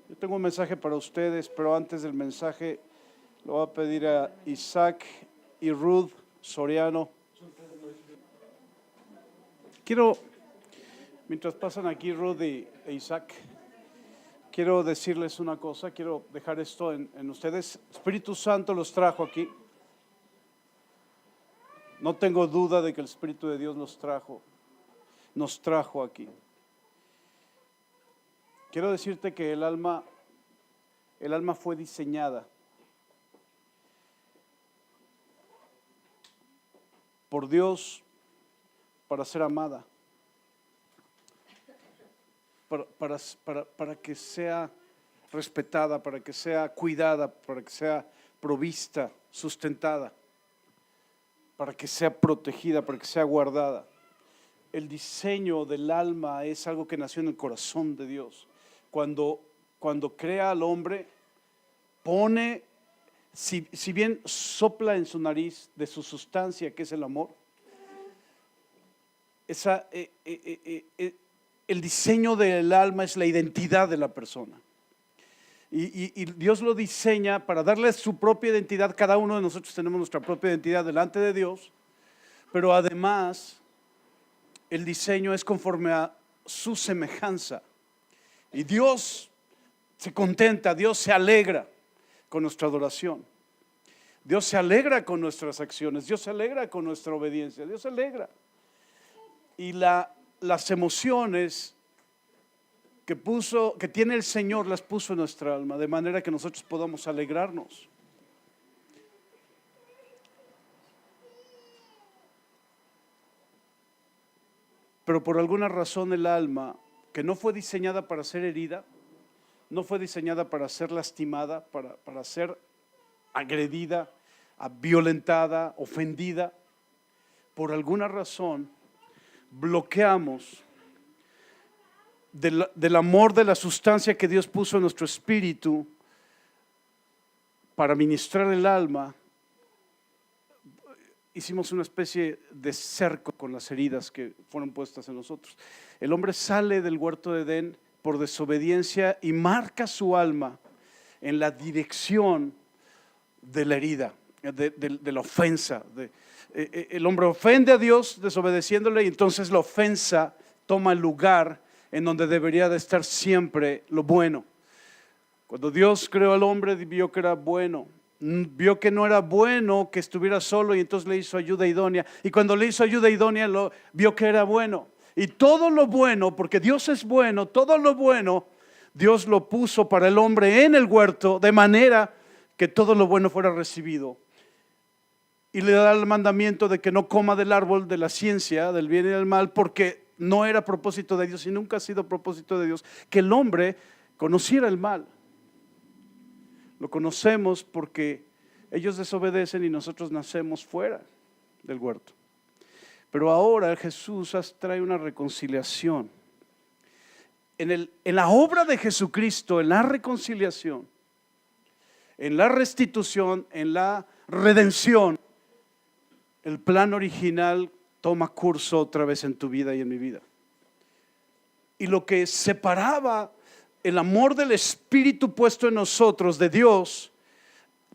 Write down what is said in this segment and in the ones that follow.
Yo tengo un mensaje para ustedes, pero antes del mensaje le voy a pedir a Isaac y Ruth Soriano. Quiero, mientras pasan aquí Ruth e Isaac, quiero decirles una cosa, quiero dejar esto en ustedes. Espíritu Santo los trajo aquí. No tengo duda de que el Espíritu de Dios nos trajo aquí. Quiero decirte que el alma fue diseñada por Dios para ser amada, para que sea respetada, para que sea cuidada, para que sea provista, sustentada, para que sea protegida, para que sea guardada. El diseño del alma es algo que nació en el corazón de Dios. Cuando crea al hombre, pone, si bien sopla en su nariz de su sustancia, que es el amor, el diseño del alma es la identidad de la persona. Y Dios lo diseña para darle su propia identidad. Cada uno de nosotros tenemos nuestra propia identidad delante de Dios, pero además el diseño es conforme a su semejanza. Y Dios se contenta, Dios se alegra con nuestra adoración. Dios se alegra con nuestras acciones, Dios se alegra con nuestra obediencia, Dios se alegra. Y las emociones que tiene el Señor las puso en nuestra alma, de manera que nosotros podamos alegrarnos. Pero por alguna razón el alma, que no fue diseñada para ser herida, no fue diseñada para ser lastimada, para ser agredida, violentada, ofendida, por alguna razón bloqueamos del amor de la sustancia que Dios puso en nuestro espíritu para ministrar el alma. Hicimos una especie de cerco con las heridas que fueron puestas en nosotros. El hombre sale del huerto de Edén por desobediencia y marca su alma en la dirección de la herida, de la ofensa. El hombre ofende a Dios desobedeciéndole, y entonces la ofensa toma el lugar en donde debería de estar siempre lo bueno. Cuando Dios creó al hombre, vio que era bueno. Vio que no era bueno que estuviera solo, y entonces le hizo ayuda idónea. Y cuando le hizo ayuda idónea, vio que era bueno. Y todo lo bueno, porque Dios es bueno, todo lo bueno, Dios lo puso para el hombre en el huerto, de manera que todo lo bueno fuera recibido. Y le da el mandamiento de que no coma del árbol de la ciencia, del bien y del mal, porque no era propósito de Dios y nunca ha sido propósito de Dios que el hombre conociera el mal. Lo conocemos porque ellos desobedecen y nosotros nacemos fuera del huerto. Pero ahora Jesús trae una reconciliación. En la obra de Jesucristo, en la reconciliación, en la restitución, en la redención, el plan original toma curso otra vez en tu vida y en mi vida. Y lo que separaba el amor del Espíritu puesto en nosotros de Dios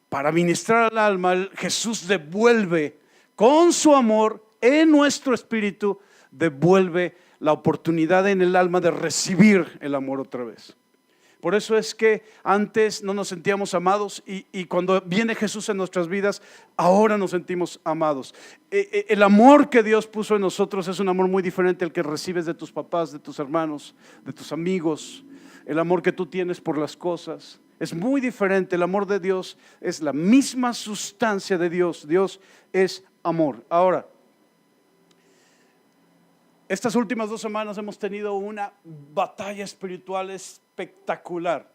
para ministrar al alma, Jesús devuelve con su amor en nuestro espíritu, devuelve la oportunidad en el alma de recibir el amor otra vez. Por eso es que antes no nos sentíamos amados, y cuando viene Jesús en nuestras vidas, ahora nos sentimos amados. El amor que Dios puso en nosotros es un amor muy diferente al que recibes de tus papás, de tus hermanos, de tus amigos. El amor que tú tienes por las cosas es muy diferente. El amor de Dios es la misma sustancia de Dios. Dios es amor. Ahora, estas últimas 2 semanas hemos tenido una batalla espiritual espectacular.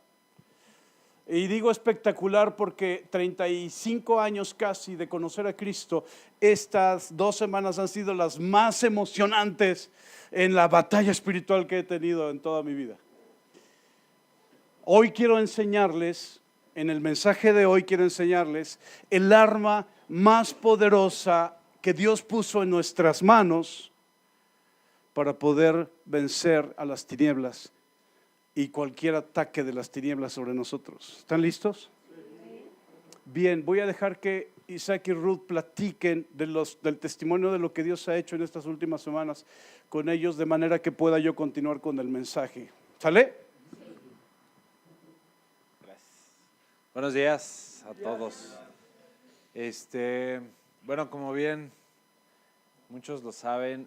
Y digo espectacular porque 35 años casi de conocer a Cristo, estas 2 semanas han sido las más emocionantes en la batalla espiritual que he tenido en toda mi vida. Hoy quiero enseñarles, en el mensaje de hoy quiero enseñarles el arma más poderosa que Dios puso en nuestras manos para poder vencer a las tinieblas y cualquier ataque de las tinieblas sobre nosotros. ¿Están listos? Bien, voy a dejar que Isaac y Ruth platiquen del testimonio de lo que Dios ha hecho en estas últimas semanas con ellos, de manera que pueda yo continuar con el mensaje. ¿Sale? Gracias. Buenos días a todos. Bueno, como bien muchos lo saben,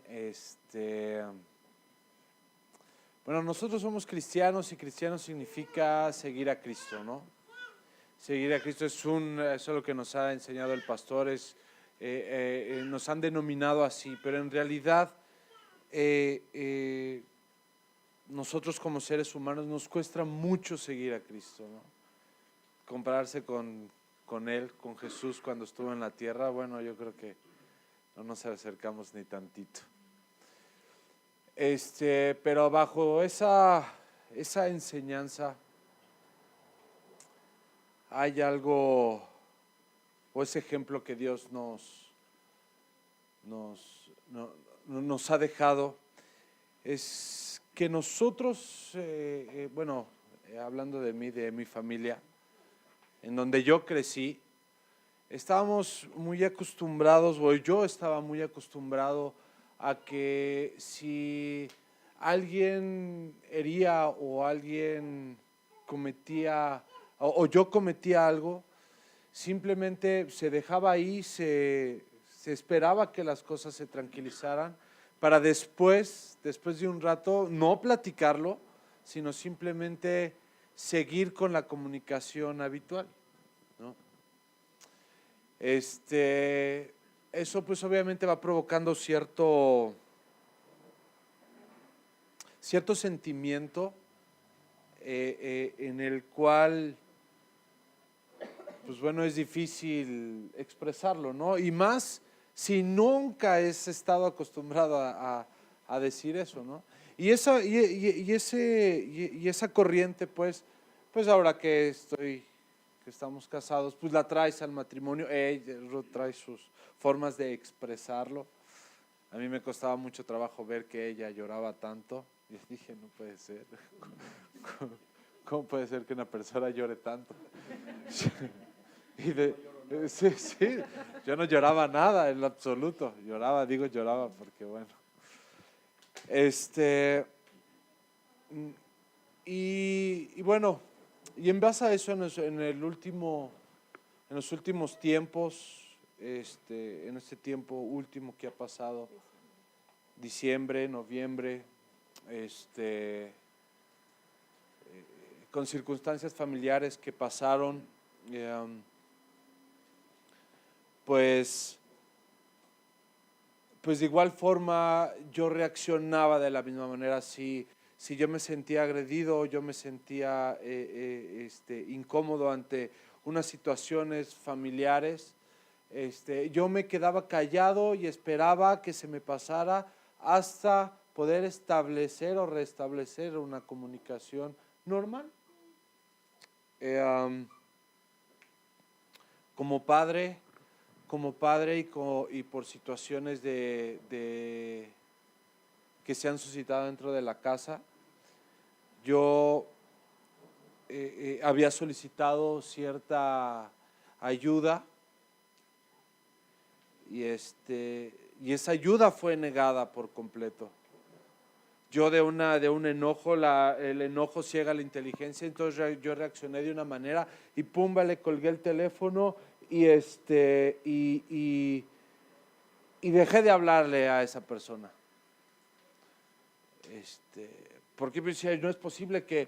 bueno, nosotros somos cristianos y cristiano significa seguir a Cristo, ¿no? Seguir a Cristo eso es lo que nos ha enseñado el pastor, nos han denominado así, pero en realidad nosotros como seres humanos nos cuesta mucho seguir a Cristo, ¿no? Compararse con Él, con Jesús cuando estuvo en la tierra, bueno, yo creo que no nos acercamos ni tantito. Pero bajo esa enseñanza hay algo, o ese ejemplo que Dios nos ha dejado, es que nosotros, bueno, hablando de mí, de mi familia, en donde yo crecí, estábamos muy acostumbrados, o yo estaba muy acostumbrado a que si alguien hería o alguien cometía, o yo cometía algo, simplemente se dejaba ahí, se esperaba que las cosas se tranquilizaran para después de un rato, no platicarlo, sino simplemente seguir con la comunicación habitual, ¿no? Eso pues obviamente va provocando cierto sentimiento en el cual, pues bueno, es difícil expresarlo, ¿no? Y más si nunca has estado acostumbrado a decir eso, ¿no? Y esa corriente, pues ahora que estamos casados, pues la traes al matrimonio. Ruth trae sus formas de expresarlo. A mí me costaba mucho trabajo ver que ella lloraba tanto. Y dije, no puede ser. ¿Cómo puede ser que una persona llore tanto? Sí, yo no lloraba nada en lo absoluto. Lloraba porque bueno. Y bueno, y en base a eso, en los últimos tiempos, en este tiempo último que ha pasado, diciembre, noviembre, con circunstancias familiares que pasaron, pues de igual forma yo reaccionaba de la misma manera. Si yo me sentía agredido, yo me sentía incómodo ante unas situaciones familiares, yo me quedaba callado y esperaba que se me pasara hasta poder establecer o restablecer una comunicación normal. Como padre y por situaciones que se han suscitado dentro de la casa, yo había solicitado cierta ayuda y esa ayuda fue negada por completo. Yo de un enojo, el enojo ciega la inteligencia, entonces yo reaccioné de una manera y pumba, le colgué el teléfono y dejé de hablarle a esa persona. Porque decía, no es posible que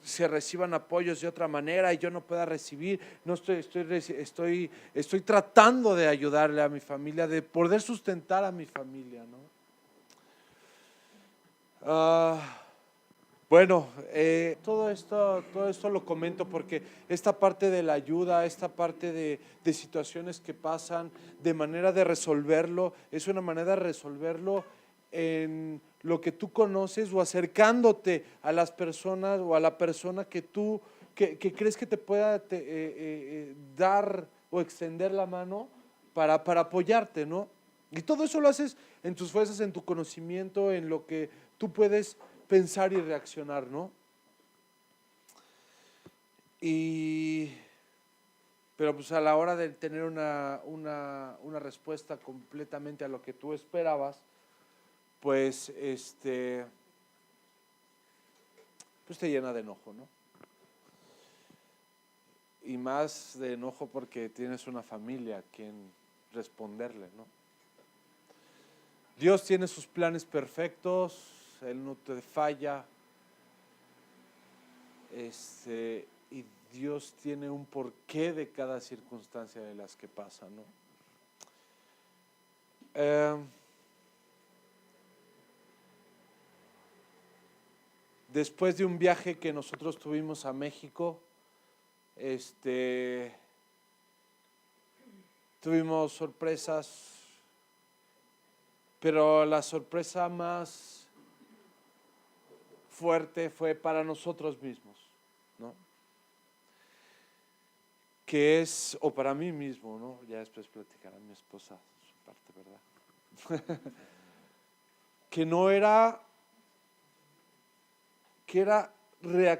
se reciban apoyos de otra manera y yo no pueda recibir. No estoy tratando de ayudarle a mi familia, de poder sustentar a mi familia, ¿no? Bueno, todo esto lo comento porque esta parte de la ayuda, esta parte de situaciones que pasan, de manera de resolverlo, es una manera de resolverlo en lo que tú conoces o acercándote a las personas o a la persona que crees que te pueda dar o extender la mano para apoyarte, ¿no? Y todo eso lo haces en tus fuerzas, en tu conocimiento, en lo que tú puedes pensar y reaccionar, ¿no? Pero pues a la hora de tener una respuesta completamente a lo que tú esperabas, pues pues te llena de enojo, ¿no? Y más de enojo porque tienes una familia a quien responderle, ¿no? Dios tiene sus planes perfectos, Él no te falla, y Dios tiene un porqué de cada circunstancia de las que pasan, ¿no? Después de un viaje que nosotros tuvimos a México, tuvimos sorpresas, pero la sorpresa más fuerte fue para nosotros mismos, ¿no? Que es, o para mí mismo, ¿no? Ya después platicará mi esposa su parte, ¿verdad?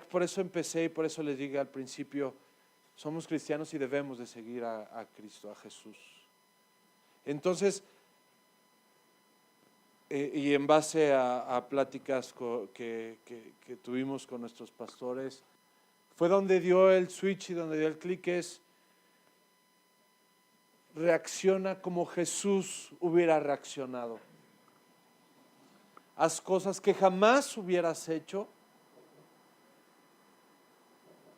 Por eso empecé y por eso les dije al principio, somos cristianos y debemos de seguir a Cristo, a Jesús. Entonces, y en base a pláticas que tuvimos con nuestros pastores, fue donde dio el switch y donde dio el clic, es reacciona como Jesús hubiera reaccionado. Haz cosas que jamás hubieras hecho.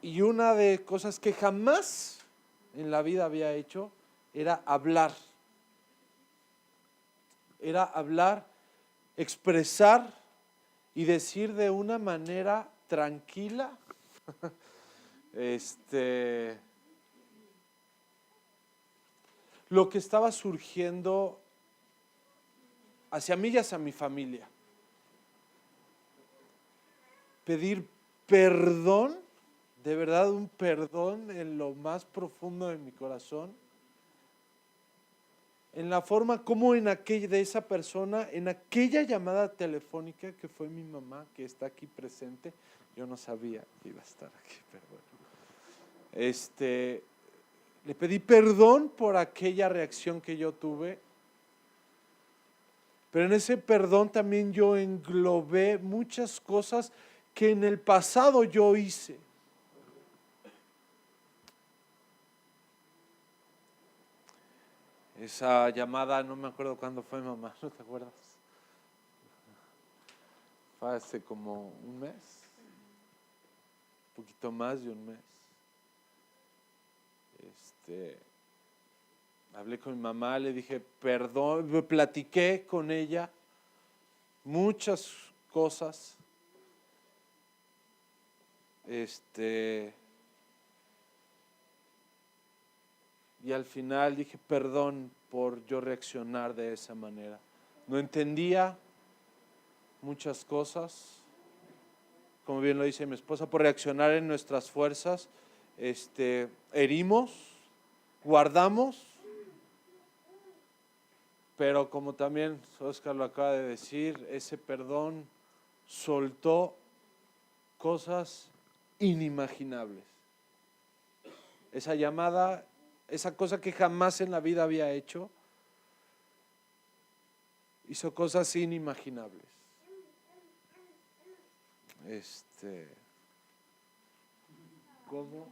Y una de cosas que jamás en la vida había hecho era hablar. Era hablar, expresar y decir de una manera tranquila, lo que estaba surgiendo hacia mí y hacia mi familia. Pedir perdón, de verdad un perdón en lo más profundo de mi corazón, en la forma como de esa persona, en aquella llamada telefónica que fue mi mamá, que está aquí presente. Yo no sabía que iba a estar aquí, pero bueno. Le pedí perdón por aquella reacción que yo tuve, pero en ese perdón también yo englobé muchas cosas que en el pasado yo hice. Esa llamada, no me acuerdo cuándo fue, mamá, ¿no te acuerdas? Fue hace como un mes, un poquito más de un mes. Hablé con mi mamá, le dije perdón, me platiqué con ella muchas cosas. Y al final dije perdón por yo reaccionar de esa manera. No entendía muchas cosas, como bien lo dice mi esposa, por reaccionar en nuestras fuerzas, herimos, guardamos, pero como también Oscar lo acaba de decir, ese perdón soltó cosas inimaginables. Esa llamada, esa cosa que jamás en la vida había hecho, hizo cosas inimaginables. ¿Cómo?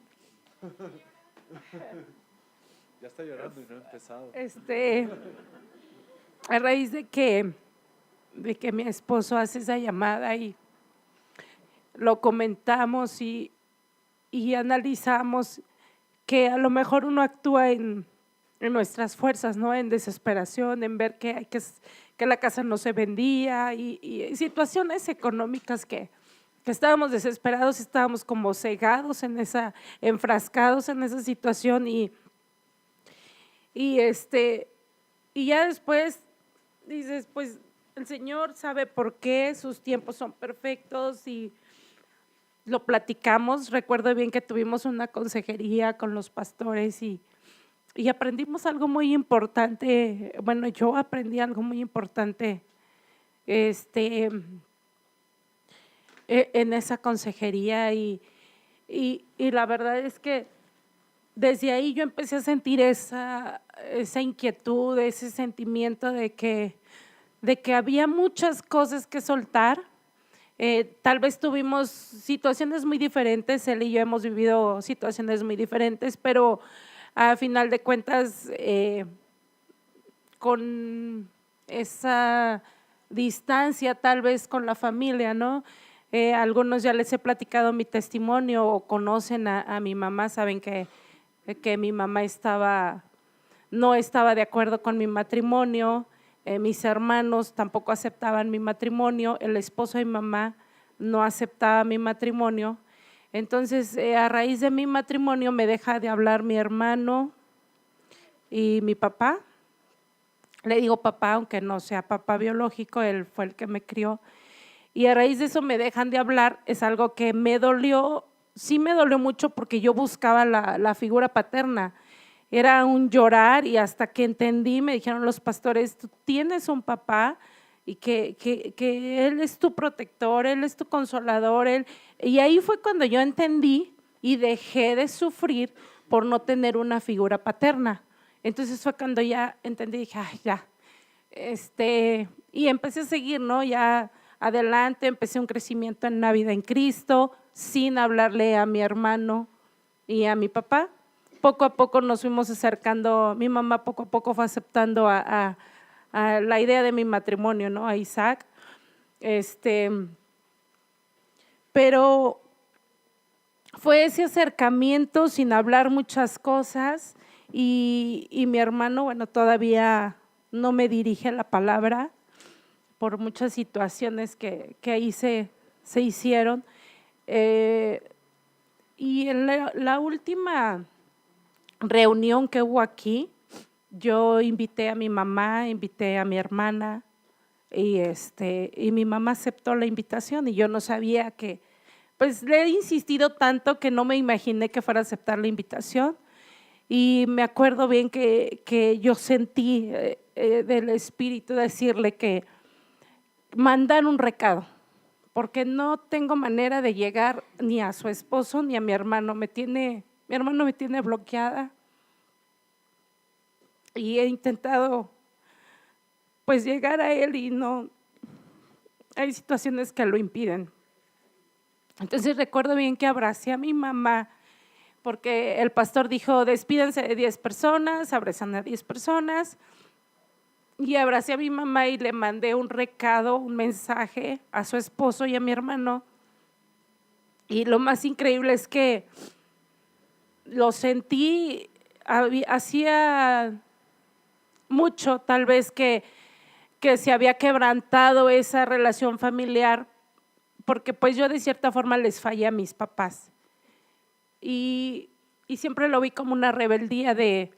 Ya está llorando y no ha empezado. A raíz de que mi esposo hace esa llamada y lo comentamos y analizamos que a lo mejor uno actúa en nuestras fuerzas, ¿no? En desesperación, en ver que la casa no se vendía y situaciones económicas que estábamos desesperados, estábamos como cegados enfrascados en esa situación y ya después dices, pues el Señor sabe por qué, sus tiempos son perfectos y lo platicamos. Recuerdo bien que tuvimos una consejería con los pastores y aprendimos algo muy importante. Bueno, yo aprendí algo muy importante. en esa consejería y la verdad es que desde ahí yo empecé a sentir esa inquietud, ese sentimiento de que había muchas cosas que soltar. Tal vez tuvimos situaciones muy diferentes, él y yo hemos vivido situaciones muy diferentes, pero a final de cuentas, con esa distancia tal vez con la familia, ¿no? Algunos ya les he platicado mi testimonio o conocen a mi mamá, saben que mi mamá no estaba de acuerdo con mi matrimonio, mis hermanos tampoco aceptaban mi matrimonio, el esposo de mi mamá no aceptaba mi matrimonio. Entonces, a raíz de mi matrimonio me deja de hablar mi hermano y mi papá. Le digo papá, aunque no sea papá biológico, él fue el que me crió. Y a raíz de eso me dejan de hablar, es algo que me dolió, sí me dolió mucho porque yo buscaba la figura paterna. Era un llorar y hasta que entendí, me dijeron los pastores, tú tienes un papá y que él es tu protector, él es tu consolador. Y ahí fue cuando yo entendí y dejé de sufrir por no tener una figura paterna. Entonces fue cuando ya entendí, dije, ay, ya, y empecé a seguir, ¿no? Ya adelante, empecé un crecimiento en la vida en Cristo, sin hablarle a mi hermano y a mi papá. Poco a poco nos fuimos acercando, mi mamá poco a poco fue aceptando a la idea de mi matrimonio, ¿no? A Isaac. Pero fue ese acercamiento sin hablar muchas cosas y mi hermano, bueno, todavía no me dirige la palabra por muchas situaciones que ahí se hicieron. Y en la última reunión que hubo aquí, yo invité a mi mamá, invité a mi hermana y mi mamá aceptó la invitación y yo no sabía que, pues le he insistido tanto que no me imaginé que fuera a aceptar la invitación y me acuerdo bien que yo sentí del Espíritu decirle que mandar un recado, porque no tengo manera de llegar ni a su esposo ni a mi hermano, mi hermano me tiene bloqueada y he intentado pues llegar a él y no, hay situaciones que lo impiden. Entonces recuerdo bien que abracé a mi mamá porque el pastor dijo despídense de 10 personas, abrazan a 10 personas y abracé a mi mamá y le mandé un recado, un mensaje a su esposo y a mi hermano y lo más increíble es que lo sentí, hacía mucho tal vez que se había quebrantado esa relación familiar porque pues yo de cierta forma les fallé a mis papás y siempre lo vi como una rebeldía de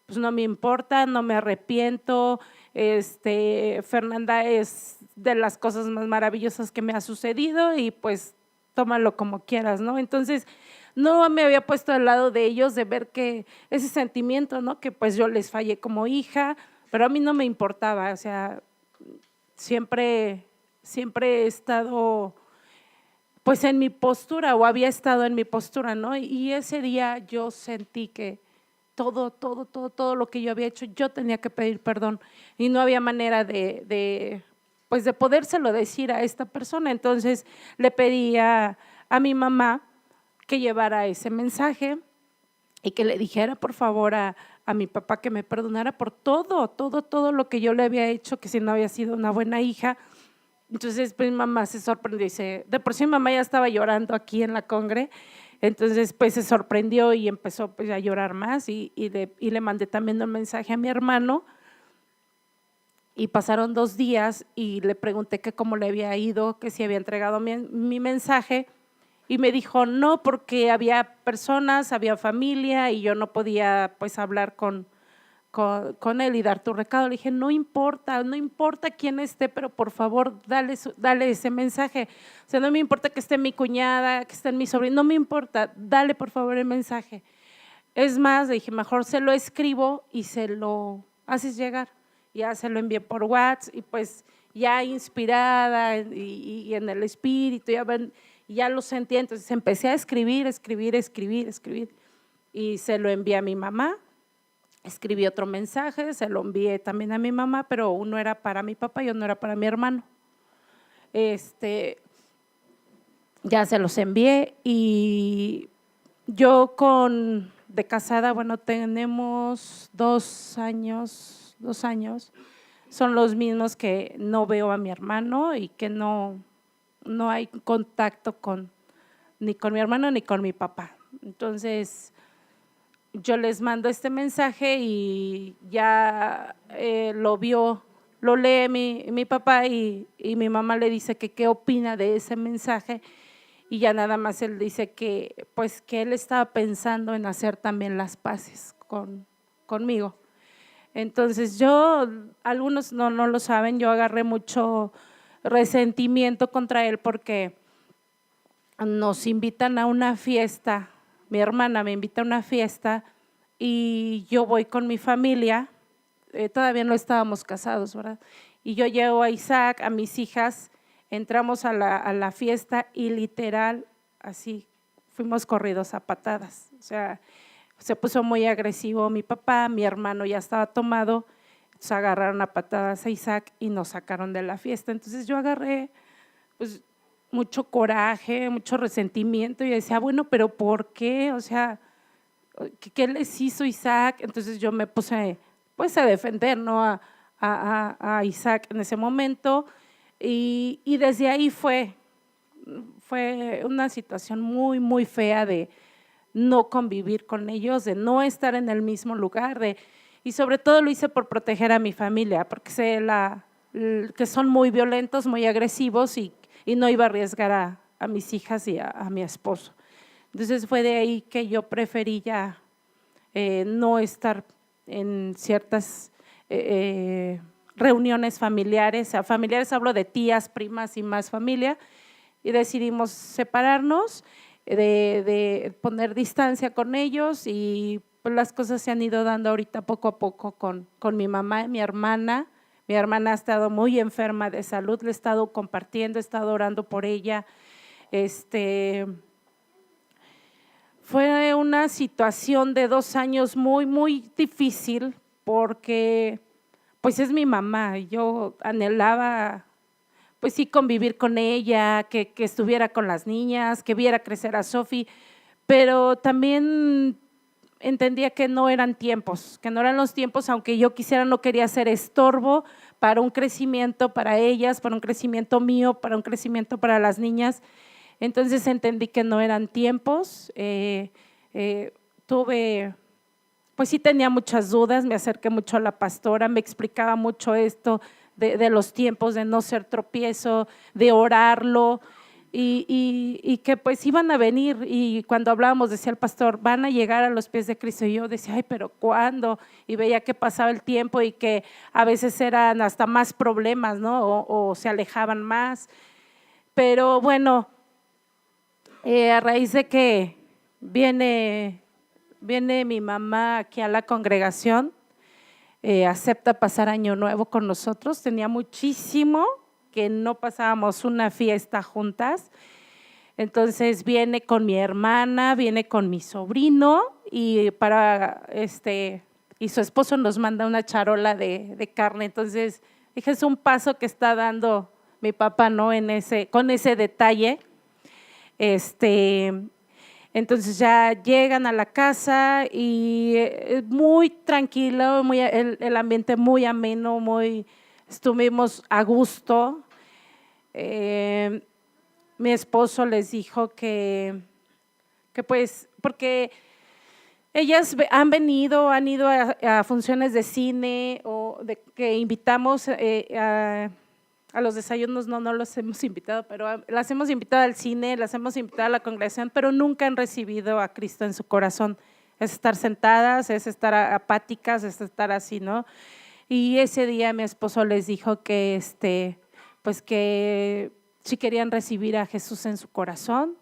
pues no me importa, no me arrepiento, Fernanda es de las cosas más maravillosas que me ha sucedido y pues tómalo como quieras, ¿no? Entonces no me había puesto al lado de ellos de ver que ese sentimiento, ¿no? Que pues yo les fallé como hija, pero a mí no me importaba, o sea, siempre he estado pues en mi postura o había estado en mi postura, ¿no? Y ese día yo sentí que todo lo que yo había hecho, yo tenía que pedir perdón y no había manera de podérselo decir a esta persona. Entonces le pedí a mi mamá que llevara ese mensaje y que le dijera por favor a mi papá que me perdonara por todo lo que yo le había hecho, que si no había sido una buena hija. Entonces pues mi mamá se sorprendió, dice, de por sí mi mamá ya estaba llorando aquí en la congre, entonces pues se sorprendió y empezó pues a llorar más y le mandé también un mensaje a mi hermano y pasaron 2 días y le pregunté que cómo le había ido, que si había entregado mi mensaje y me dijo no, porque había personas, había familia y yo no podía pues hablar con él y dar tu recado. Le dije, no importa quién esté, pero por favor dale ese mensaje. O sea, no me importa que esté mi cuñada, que esté mi sobrino, no me importa, dale por favor el mensaje. Es más, le dije, mejor se lo escribo y se lo haces llegar. Ya se lo envié por WhatsApp y pues ya inspirada y en el espíritu, y ya lo sentía, entonces empecé a escribir, y se lo envié a mi mamá. Escribí otro mensaje, se lo envié también a mi mamá, pero uno era para mi papá y uno era para mi hermano. Ya se los envié y yo de casada, bueno, tenemos 2 años, son los mismos que no veo a mi hermano y que no hay contacto ni con mi hermano ni con mi papá. Entonces, yo les mando este mensaje y ya lo lee mi papá y mi mamá le dice que qué opina de ese mensaje y ya nada más él dice que pues que él estaba pensando en hacer también las paces conmigo. Entonces algunos no lo saben, yo agarré mucho resentimiento contra él porque nos invitan a una fiesta, mi hermana me invita a una fiesta y yo voy con mi familia, todavía no estábamos casados, ¿verdad? Y yo llevo a Isaac, a mis hijas, entramos a la fiesta y literal, así, fuimos corridos a patadas. O sea, se puso muy agresivo mi papá, mi hermano ya estaba tomado, se agarraron a patadas a Isaac y nos sacaron de la fiesta. Entonces yo agarré pues mucho coraje, mucho resentimiento y decía, bueno, pero ¿por qué? O sea, ¿qué les hizo Isaac? Entonces yo me puse pues a defender, ¿no? a Isaac en ese momento y desde ahí fue una situación muy, muy fea de no convivir con ellos, de no estar en el mismo lugar, y sobre todo lo hice por proteger a mi familia, porque sé que son muy violentos, muy agresivos y no iba a arriesgar a mis hijas y a mi esposo. Entonces fue de ahí que yo preferí ya no estar en ciertas reuniones familiares, hablo de tías, primas y más familia, y decidimos separarnos, de poner distancia con ellos y pues las cosas se han ido dando ahorita poco a poco con mi mamá y mi hermana. Mi hermana ha estado muy enferma de salud, le he estado compartiendo, he estado orando por ella. Fue una situación de 2 años muy, muy difícil porque pues es mi mamá y yo anhelaba pues sí convivir con ella, que estuviera con las niñas, que viera crecer a Sofi, pero también entendía que no eran los tiempos, aunque yo quisiera, no quería ser estorbo para un crecimiento para ellas, para un crecimiento mío, para un crecimiento para las niñas. Entonces entendí que no eran tiempos, pues sí tenía muchas dudas, me acerqué mucho a la pastora, me explicaba mucho esto de los tiempos, de no ser tropiezo, de orarlo y que pues iban a venir y cuando hablábamos decía el pastor, van a llegar a los pies de Cristo y yo decía, ay, pero ¿cuándo? Y veía que pasaba el tiempo y que a veces eran hasta más problemas, ¿no? O se alejaban más, pero bueno, a raíz de que viene mi mamá aquí a la congregación, acepta pasar Año Nuevo con nosotros, tenía muchísimo que no pasábamos una fiesta juntas, entonces viene con mi hermana, viene con mi sobrino y y su esposo nos manda una charola de carne, entonces dije, es un paso que está dando mi papá, ¿no? Con ese detalle. Entonces ya llegan a la casa y muy tranquilo, el ambiente muy ameno, estuvimos a gusto. Mi esposo les dijo que pues, porque ellas han ido a funciones de cine o que invitamos a los desayunos, no los hemos invitado, pero las hemos invitado al cine, las hemos invitado a la congregación, pero nunca han recibido a Cristo en su corazón. Es estar sentadas, es estar apáticas, es estar así, ¿no? Y ese día mi esposo les dijo que pues que si querían recibir a Jesús en su corazón,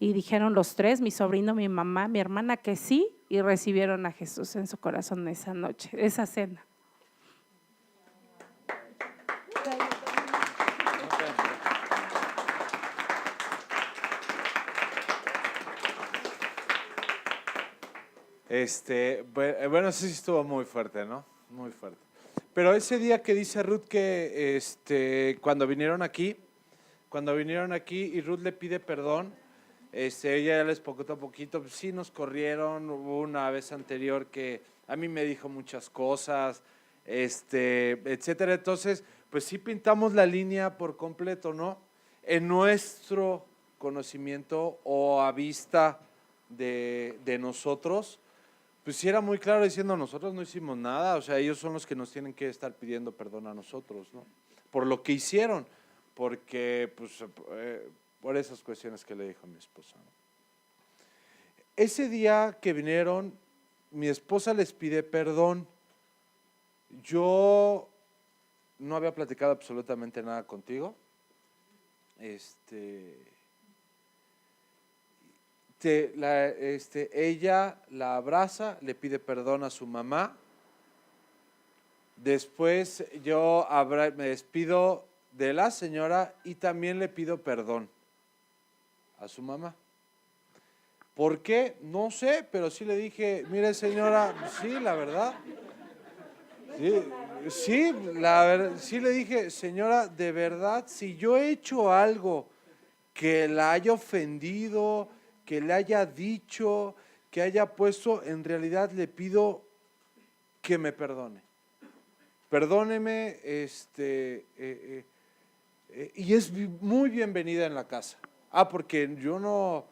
y dijeron los tres, mi sobrino, mi mamá, mi hermana, que sí, y recibieron a Jesús en su corazón esa noche, esa cena. Bueno, eso sí estuvo muy fuerte, ¿no? Muy fuerte. Pero ese día que dice Ruth que cuando vinieron aquí y Ruth le pide perdón, ella ya les poquito a poquito, pues, sí nos corrieron, hubo una vez anterior que a mí me dijo muchas cosas, etcétera. Entonces, pues sí pintamos la línea por completo, ¿no? En nuestro conocimiento o a vista de nosotros, pues sí era muy claro diciendo, nosotros no hicimos nada, o sea, ellos son los que nos tienen que estar pidiendo perdón a nosotros, ¿no? Por lo que hicieron, porque, pues, por esas cuestiones que le dijo a mi esposa, ¿no? Ese día que vinieron, mi esposa les pide perdón. Yo no había platicado absolutamente nada contigo. Ella la abraza, le pide perdón a su mamá. Después yo me despido de la señora y también le pido perdón a su mamá. ¿Por qué? No sé, pero sí le dije, mire señora, sí, la verdad. Sí le dije, señora, de verdad, si yo he hecho algo que la haya ofendido, que le haya dicho, que haya puesto, en realidad le pido que me perdone. Perdóneme, y es muy bienvenida en la casa. Porque yo no,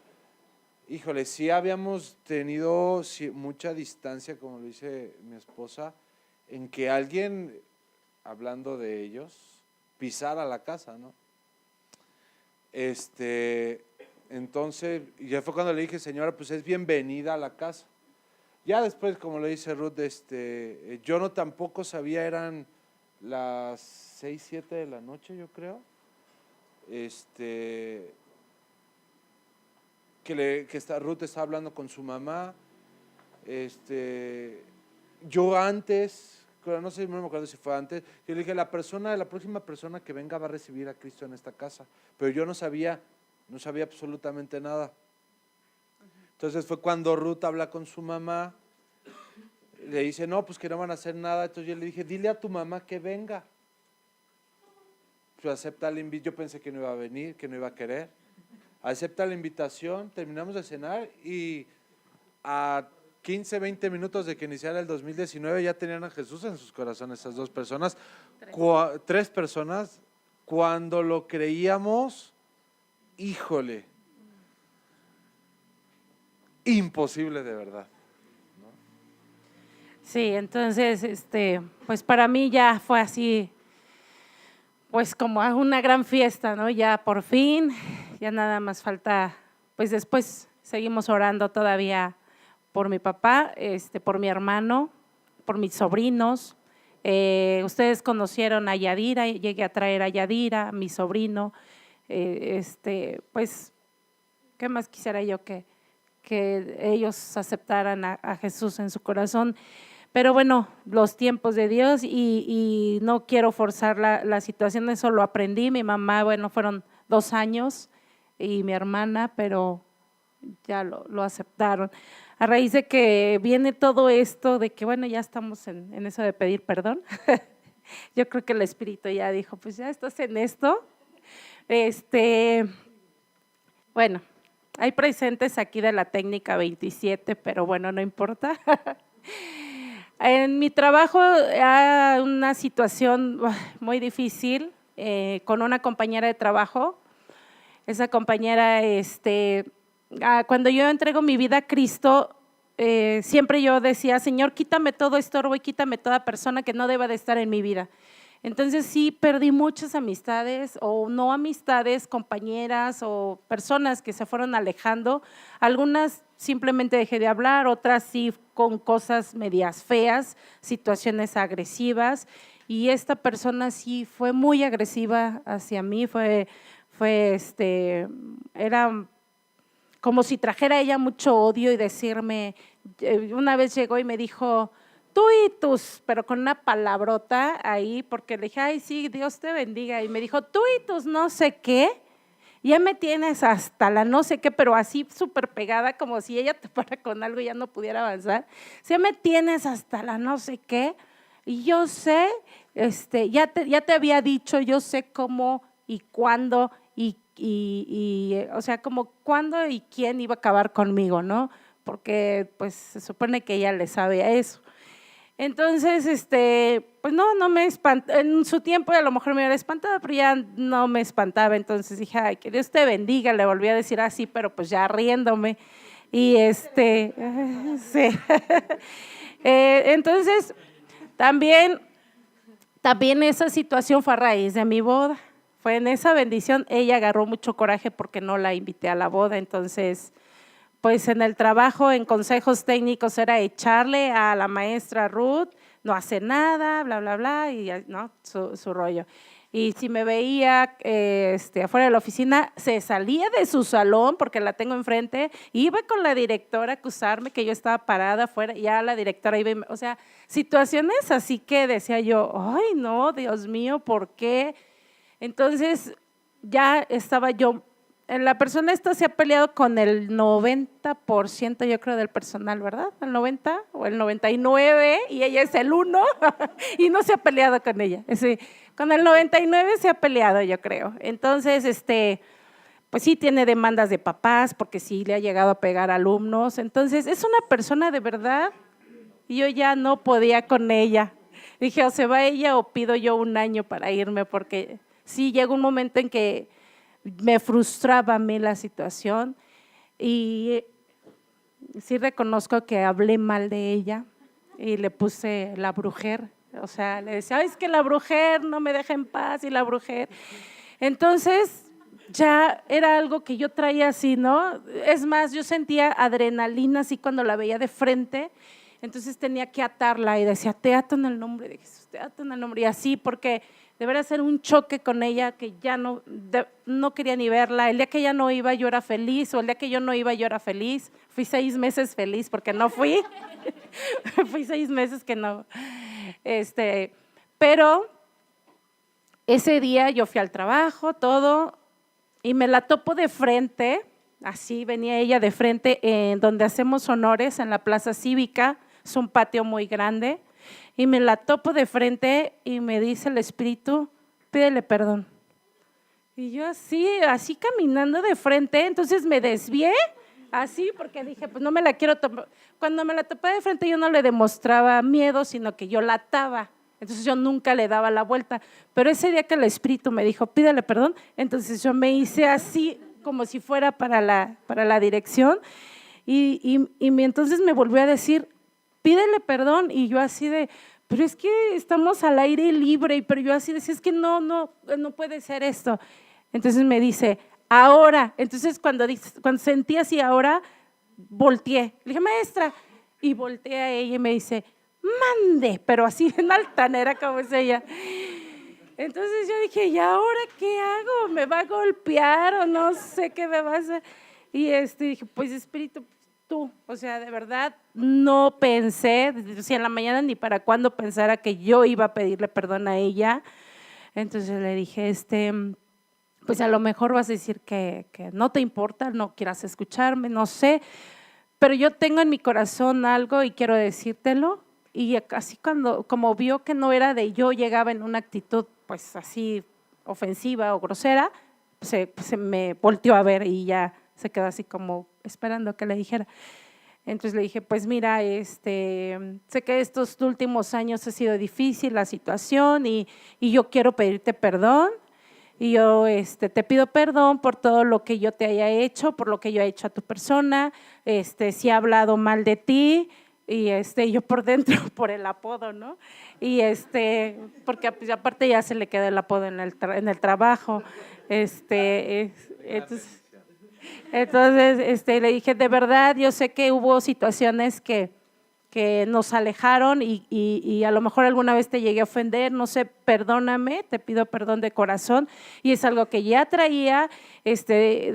híjole, sí habíamos tenido mucha distancia, como lo dice mi esposa, en que alguien, hablando de ellos, pisara la casa, ¿no? Entonces, ya fue cuando le dije, señora, pues es bienvenida a la casa. Ya después, como le dice Ruth, yo no tampoco sabía, eran las 6, 7 de la noche, yo creo. Ruth está hablando con su mamá. Yo antes, no sé, no me acuerdo si fue antes, yo le dije, la próxima persona que venga va a recibir a Cristo en esta casa. Pero yo no sabía absolutamente nada. Entonces fue cuando Ruth habla con su mamá, le dice, no, pues que no van a hacer nada. Entonces yo le dije, dile a tu mamá que venga. Pues acepta la invitación, yo pensé que no iba a venir, que no iba a querer. Acepta la invitación, terminamos de cenar y a 15, 20 minutos de que iniciara el 2019 ya tenían a Jesús en sus corazones esas dos personas, tres personas, cuando lo creíamos, híjole, imposible de verdad. Sí, entonces, pues para mí ya fue así, pues como una gran fiesta, ¿no? Ya por fin, ya nada más falta, pues después seguimos orando todavía por mi papá, por mi hermano, por mis sobrinos. Ustedes conocieron a Yadira, llegué a traer a Yadira, mi sobrino. Pues, ¿qué más quisiera yo que ellos aceptaran a Jesús en su corazón? Pero bueno, los tiempos de Dios y no quiero forzar la situación, eso lo aprendí. Mi mamá, bueno, fueron 2 años y mi hermana, pero ya lo aceptaron. A raíz de que viene todo esto, de que bueno, ya estamos en eso de pedir perdón, yo creo que el Espíritu ya dijo, pues ya estás en esto. Bueno, hay presentes aquí de la técnica 27, pero bueno, no importa. En mi trabajo hay una situación muy difícil con una compañera de trabajo. Esa compañera, cuando yo entrego mi vida a Cristo, siempre yo decía, Señor, quítame todo estorbo y quítame toda persona que no deba de estar en mi vida. Entonces sí, perdí muchas amistades o no amistades, compañeras o personas que se fueron alejando. Algunas simplemente dejé de hablar, otras sí con cosas medias feas, situaciones agresivas. Y esta persona sí fue muy agresiva hacia mí, era como si trajera ella mucho odio y decirme, una vez llegó y me dijo, tú y tus, pero con una palabrota ahí, porque le dije, ay, sí, Dios te bendiga. Y me dijo, tú y tus no sé qué. ya me tienes hasta la no sé qué, pero así súper pegada, como si ella te para con algo y ya no pudiera avanzar. Ya me tienes hasta la no sé qué, y yo sé, ya te había dicho, yo sé cómo y cuándo, o sea, como cuándo y quién iba a acabar conmigo, ¿no? Porque pues se supone que ella le sabe a eso. Entonces, pues no me espantaba, en su tiempo a lo mejor me hubiera espantado, pero ya no me espantaba, entonces dije, ay, que Dios te bendiga, le volví a decir así, pero pues ya riéndome, y sí. Entonces, también esa situación fue a raíz de mi boda, fue en esa bendición, ella agarró mucho coraje porque no la invité a la boda, entonces pues en el trabajo, en consejos técnicos era echarle a la maestra Ruth, no hace nada, bla, bla, bla, y ¿no? su rollo. Y si me veía afuera de la oficina, se salía de su salón, porque la tengo enfrente, iba con la directora a acusarme que yo estaba parada afuera, y ya la directora iba, o sea, situaciones así que decía yo, ay no, Dios mío, ¿por qué? Entonces ya estaba yo. La persona esta se ha peleado con el 90%, yo creo, del personal, ¿verdad? El 90 o el 99, y ella es el 1, y no se ha peleado con ella. Con el 99 se ha peleado, yo creo. Entonces, pues sí tiene demandas de papás, porque sí le ha llegado a pegar a alumnos. Entonces, es una persona de verdad, y yo ya no podía con ella. Dije, o se va ella o pido yo un año para irme, porque sí llega un momento en que me frustraba a mí la situación, y sí reconozco que hablé mal de ella y le puse la brujer, o sea, le decía, ay, es que la brujer no me deja en paz, y la brujer. Entonces ya era algo que yo traía así, ¿no? Es más, yo sentía adrenalina así cuando la veía de frente, entonces tenía que atarla y decía, te ato en el nombre de Jesús, te ato en el nombre, y así, porque debería ser un choque con ella que ya no quería ni verla. El día que ella no iba, yo era feliz, o el día que yo no iba, yo era feliz. Fui 6 meses feliz porque no fui. Fui 6 meses que no. Pero ese día yo fui al trabajo, todo, y me la topo de frente, así venía ella de frente, en donde hacemos honores, en la plaza cívica, es un patio muy grande. Y me la topo de frente y me dice el Espíritu, pídele perdón. Y yo así caminando de frente, entonces me desvié, así, porque dije, pues no me la quiero topar. Cuando me la topé de frente yo no le demostraba miedo, sino que yo la ataba. Entonces yo nunca le daba la vuelta. Pero ese día que el Espíritu me dijo, pídele perdón, entonces yo me hice así, como si fuera para la dirección. Y entonces me volvió a decir, pídele perdón, y yo así de, pero es que estamos al aire libre, pero yo así decía, es que no puede ser esto. Entonces me dice, ahora, entonces cuando sentí así ahora, volteé, le dije, maestra, y volteé a ella y me dice, mande, pero así en altanera como es ella. Entonces yo dije, ¿y ahora qué hago? ¿Me va a golpear o no sé qué me va a hacer? Y dije, pues Espíritu, tú, o sea, de verdad no pensé, si en la mañana ni para cuándo pensara que yo iba a pedirle perdón a ella. Entonces le dije, pues a lo mejor vas a decir que no te importa, no quieras escucharme, no sé, pero yo tengo en mi corazón algo y quiero decírtelo. Y así como vio que no era de yo, llegaba en una actitud pues así ofensiva o grosera, se me volteó a ver y ya se quedó así como esperando que le dijera. Entonces le dije, pues mira, sé que estos últimos años ha sido difícil la situación, y yo quiero pedirte perdón, y yo te pido perdón por todo lo que yo te haya hecho, por lo que yo he hecho a tu persona, si he hablado mal de ti, y yo por dentro, por el apodo, ¿no? Y porque pues, aparte ya se le quedó el apodo en el trabajo, entonces le dije, de verdad, yo sé que hubo situaciones que nos alejaron, y a lo mejor alguna vez te llegué a ofender, no sé, perdóname, te pido perdón de corazón, y es algo que ya traía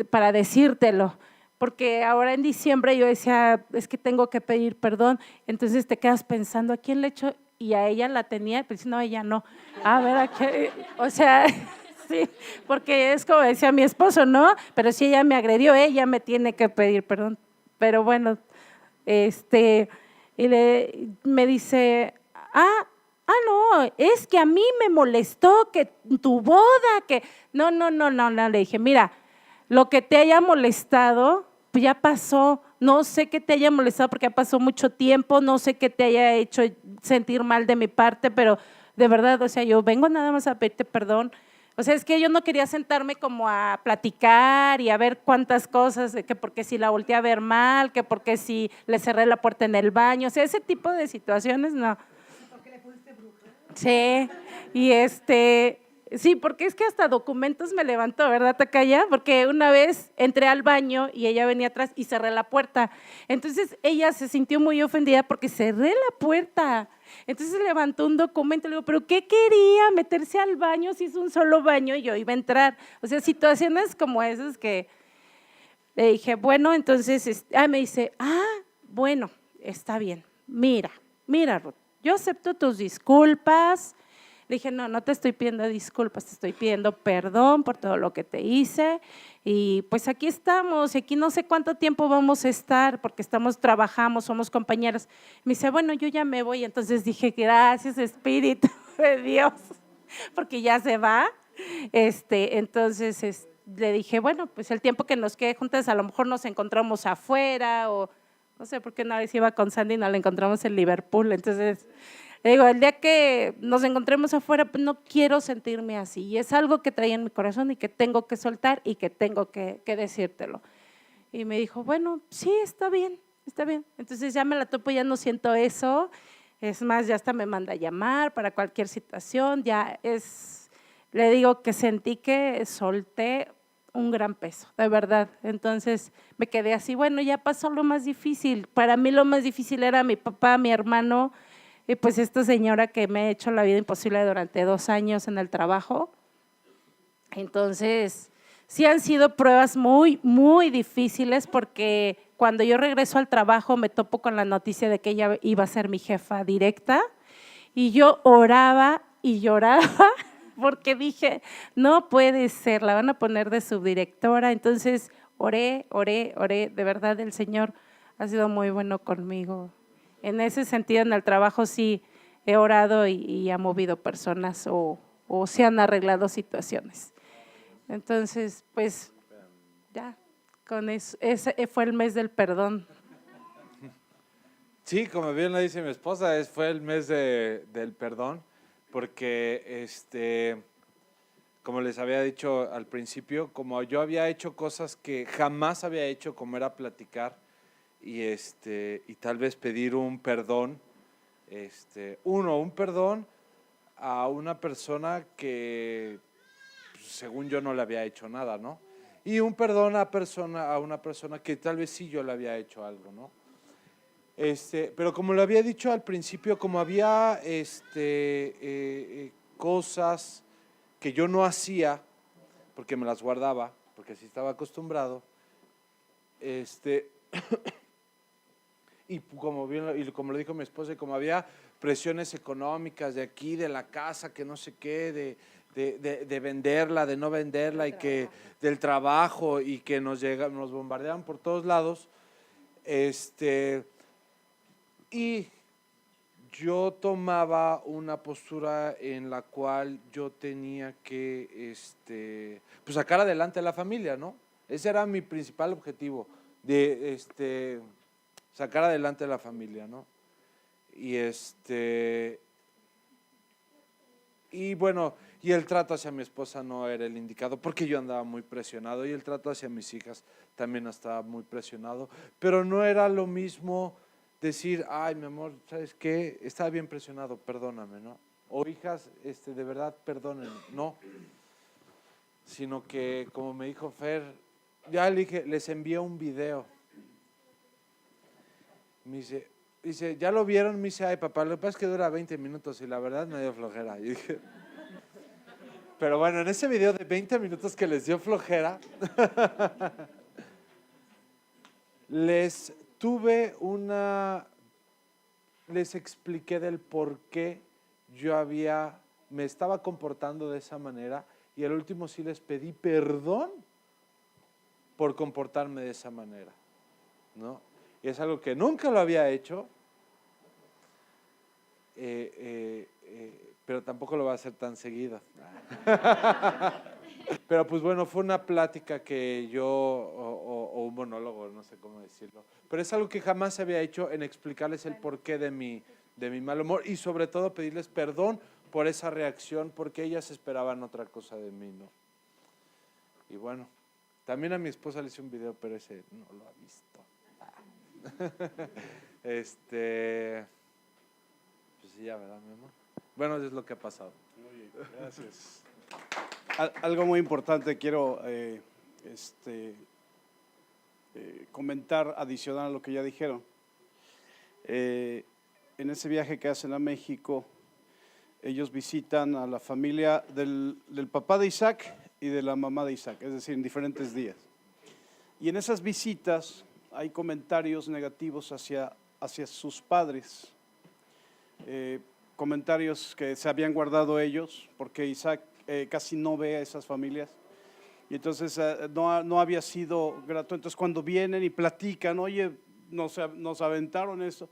para decírtelo. Porque ahora en diciembre yo decía, es que tengo que pedir perdón, entonces te quedas pensando, ¿a quién le echo? Y a ella la tenía, pues no, ella no. A ver, o sea, Sí, porque es como decía mi esposo, ¿no? Pero si ella me agredió, ella me tiene que pedir perdón. Pero bueno, me dice, no, es que a mí me molestó que tu boda, que no, le dije, mira, lo que te haya molestado, pues ya pasó, no sé qué te haya molestado porque ya pasó mucho tiempo, no sé qué te haya hecho sentir mal de mi parte, pero de verdad, o sea, yo vengo nada más a pedirte perdón. O sea, es que yo no quería sentarme como a platicar y a ver cuántas cosas, que porque si la volteé a ver mal, que porque si le cerré la puerta en el baño, o sea, ese tipo de situaciones, no. Sí, y sí, porque es que hasta documentos me levantó, ¿verdad, Tacaya? Porque una vez entré al baño y ella venía atrás y cerré la puerta. Entonces ella se sintió muy ofendida porque cerré la puerta. Entonces levantó un documento y le digo, ¿pero qué quería? ¿Meterse al baño si es un solo baño y yo iba a entrar? O sea, situaciones como esas que le dije, bueno, entonces, me dice, bueno, está bien, mira, Ruth, yo acepto tus disculpas. Le dije, no te estoy pidiendo disculpas, te estoy pidiendo perdón por todo lo que te hice y pues aquí estamos y aquí no sé cuánto tiempo vamos a estar porque trabajamos, somos compañeras. Me dice, bueno, yo ya me voy. Entonces dije, gracias Espíritu de Dios, porque ya se va. Entonces le dije, bueno, pues el tiempo que nos quede juntas a lo mejor nos encontramos afuera o no sé por qué una vez iba con Sandy y nos la encontramos en Liverpool. Entonces le digo, el día que nos encontremos afuera, pues no quiero sentirme así. Y es algo que traía en mi corazón y que tengo que soltar y que tengo que decírtelo. Y me dijo, bueno, sí, está bien, está bien. Entonces ya me la topo, ya no siento eso. Es más, ya hasta me manda a llamar para cualquier situación. Le digo que sentí que solté un gran peso, de verdad. Entonces me quedé así, bueno, ya pasó lo más difícil. Para mí lo más difícil era mi papá, mi hermano, y pues esta señora que me ha hecho la vida imposible durante 2 años en el trabajo. Entonces, sí han sido pruebas muy, muy difíciles porque cuando yo regreso al trabajo me topo con la noticia de que ella iba a ser mi jefa directa y yo oraba y lloraba porque dije, no puede ser, la van a poner de subdirectora. Entonces, oré, de verdad el Señor ha sido muy bueno conmigo. En ese sentido, en el trabajo sí he orado y ha movido personas o se han arreglado situaciones. Entonces, pues ya, con eso, ese fue el mes del perdón. Sí, como bien lo dice mi esposa, fue el mes del perdón, porque como les había dicho al principio, como yo había hecho cosas que jamás había hecho, como era platicar y tal vez pedir un perdón, un perdón a una persona que según yo no le había hecho nada, ¿no? Y un perdón a una persona que tal vez sí yo le había hecho algo, ¿no? Pero como lo había dicho al principio, como había cosas que yo no hacía porque me las guardaba, porque así estaba acostumbrado, y como lo dijo mi esposa, y como había presiones económicas de aquí, de la casa, que no sé qué, de venderla, de no venderla, y que del trabajo, y que nos bombardeaban por todos lados, y yo tomaba una postura en la cual yo tenía que pues sacar adelante a la familia, ¿no? Ese era mi principal objetivo, de sacar adelante a la familia, ¿no? Y bueno, y el trato hacia mi esposa no era el indicado porque yo andaba muy presionado, y el trato hacia mis hijas también estaba muy presionado, pero no era lo mismo decir, ay, mi amor, ¿sabes qué? Estaba bien presionado, perdóname, ¿no? O hijas, de verdad, perdónenme, no. Sino que, como me dijo Fer, ya le dije, les envié un video. Me dice, ¿ya lo vieron? Me dice, ay, papá, lo que pasa es que dura 20 minutos y la verdad me dio flojera. Y dije, pero bueno, en ese video de 20 minutos que les dio flojera, les expliqué del por qué me estaba comportando de esa manera y al último sí les pedí perdón por comportarme de esa manera, ¿no? Y es algo que nunca lo había hecho, pero tampoco lo va a hacer tan seguido. Pero pues bueno, fue una plática que yo, o un monólogo, no sé cómo decirlo, pero es algo que jamás se había hecho, en explicarles el porqué de mi mal humor y sobre todo pedirles perdón por esa reacción, porque ellas esperaban otra cosa de mí, ¿no? Y bueno, también a mi esposa le hice un video, pero ese no lo ha visto. Pues sí, ya, ¿verdad, mi amor? Bueno, eso es lo que ha pasado. Muy bien, gracias. Algo muy importante quiero comentar, adicional a lo que ya dijeron. En ese viaje que hacen a México, ellos visitan a la familia del papá de Isaac y de la mamá de Isaac, es decir, en diferentes días. Y en esas visitas hay comentarios negativos hacia sus padres, comentarios que se habían guardado ellos, porque Isaac casi no ve a esas familias, y entonces no había sido grato. Entonces cuando vienen y platican, oye, nos aventaron esto,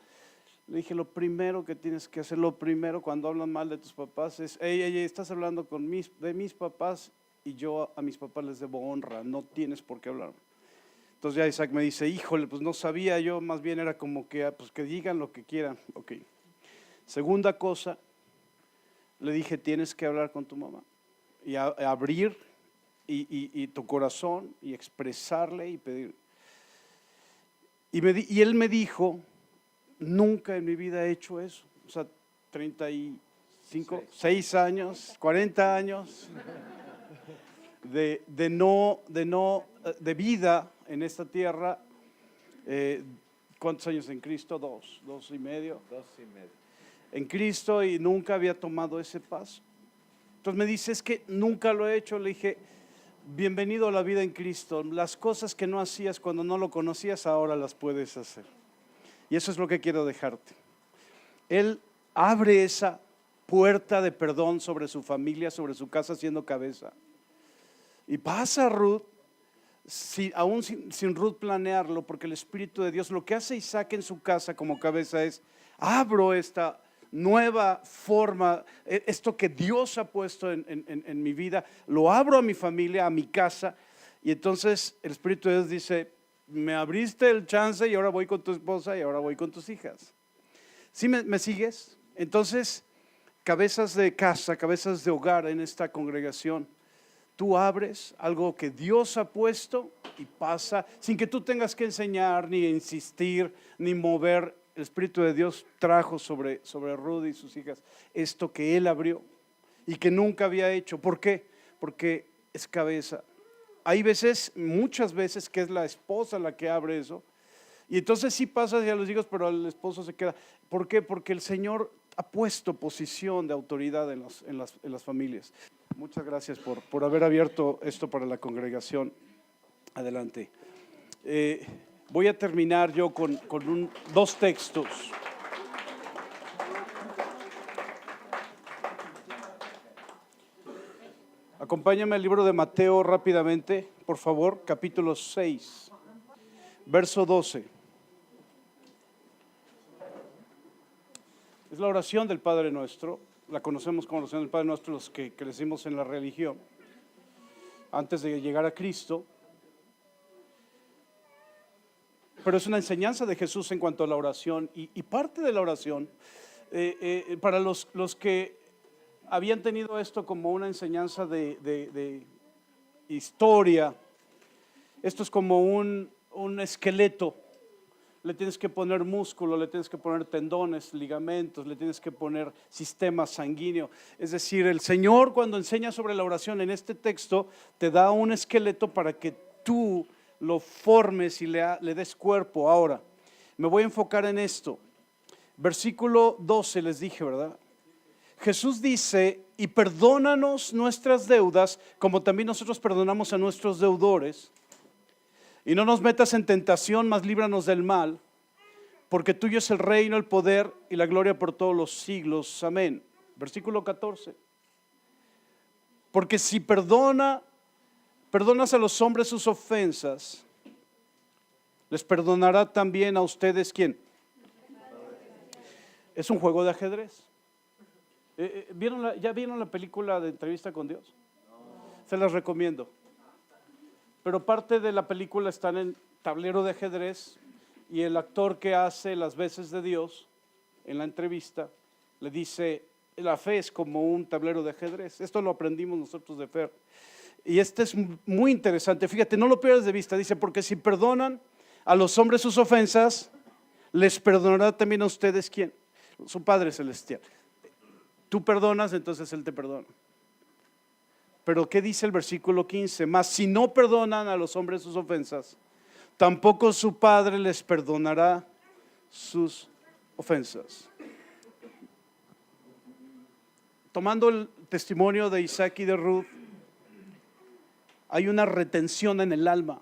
le dije, lo primero que tienes que hacer, lo primero cuando hablan mal de tus papás es, estás hablando de mis papás y yo a mis papás les debo honra, no tienes por qué hablar. Entonces ya Isaac me dice, híjole, pues no sabía, yo más bien era como que, pues que digan lo que quieran. Ok. Segunda cosa, le dije, tienes que hablar con tu mamá y abrir y tu corazón y expresarle y pedir. Y él me dijo, nunca en mi vida he hecho eso. O sea, 35, 6 años, 40 años de vida en esta tierra. ¿Cuántos años en Cristo? 2 y medio. 2 y medio. En Cristo, y nunca había tomado ese paso. Entonces me dice, es que nunca lo he hecho. Le dije, bienvenido a la vida en Cristo. Las cosas que no hacías cuando no lo conocías, ahora las puedes hacer. Y eso es lo que quiero dejarte. Él abre esa puerta de perdón sobre su familia, sobre su casa, siendo cabeza. Y pasa Ruth, aún sin Ruth planearlo, porque el Espíritu de Dios, lo que hace Isaac en su casa como cabeza es, abro esta nueva forma, esto que Dios ha puesto en mi vida, lo abro a mi familia, a mi casa, y entonces el Espíritu de Dios dice, me abriste el chance y ahora voy con tu esposa y ahora voy con tus hijas. ¿Sí me sigues? Entonces, cabezas de casa, cabezas de hogar en esta congregación, tú abres algo que Dios ha puesto y pasa sin que tú tengas que enseñar, ni insistir, ni mover. El Espíritu de Dios trajo sobre Ruth y sus hijas esto que Él abrió y que nunca había hecho. ¿Por qué? Porque es cabeza. Hay veces, muchas veces, que es la esposa la que abre eso, y entonces sí pasa hacia los hijos, pero el esposo se queda. ¿Por qué? Porque el Señor ha puesto posición de autoridad en las familias. Muchas gracias por haber abierto esto para la congregación. Adelante. Voy a terminar yo con 2 textos. Acompáñame al libro de Mateo rápidamente, por favor, capítulo 6, verso 12. Es la oración del Padre Nuestro, la conocemos como oración del Padre Nuestro los que crecimos en la religión, antes de llegar a Cristo. Pero es una enseñanza de Jesús en cuanto a la oración, y parte de la oración, para los que habían tenido esto como una enseñanza de historia, esto es como un esqueleto. Le tienes que poner músculo, le tienes que poner tendones, ligamentos, le tienes que poner sistema sanguíneo. Es decir, el Señor, cuando enseña sobre la oración en este texto, te da un esqueleto para que tú lo formes y le des cuerpo. Ahora, me voy a enfocar en esto. Versículo 12 les dije, ¿verdad? Jesús dice, y perdónanos nuestras deudas, como también nosotros perdonamos a nuestros deudores. Y no nos metas en tentación, mas líbranos del mal, porque tuyo es el reino, el poder y la gloria por todos los siglos. Amén. Versículo 14. Porque si perdonas a los hombres sus ofensas, les perdonará también a ustedes, ¿quién? Es un juego de ajedrez. ¿Ya vieron la película de Entrevista con Dios? Se las recomiendo. Pero parte de la película está en el tablero de ajedrez y el actor que hace las veces de Dios en la entrevista le dice, la fe es como un tablero de ajedrez. Esto lo aprendimos nosotros de Fer. Y este es muy interesante. Fíjate, no lo pierdas de vista. Dice, porque si perdonan a los hombres sus ofensas, les perdonará también a ustedes, ¿quién? Su Padre Celestial. Tú perdonas, entonces Él te perdona. Pero ¿qué dice el versículo 15? Mas si no perdonan a los hombres sus ofensas, tampoco su Padre les perdonará sus ofensas. Tomando el testimonio de Isaac y de Ruth, hay una retención en el alma.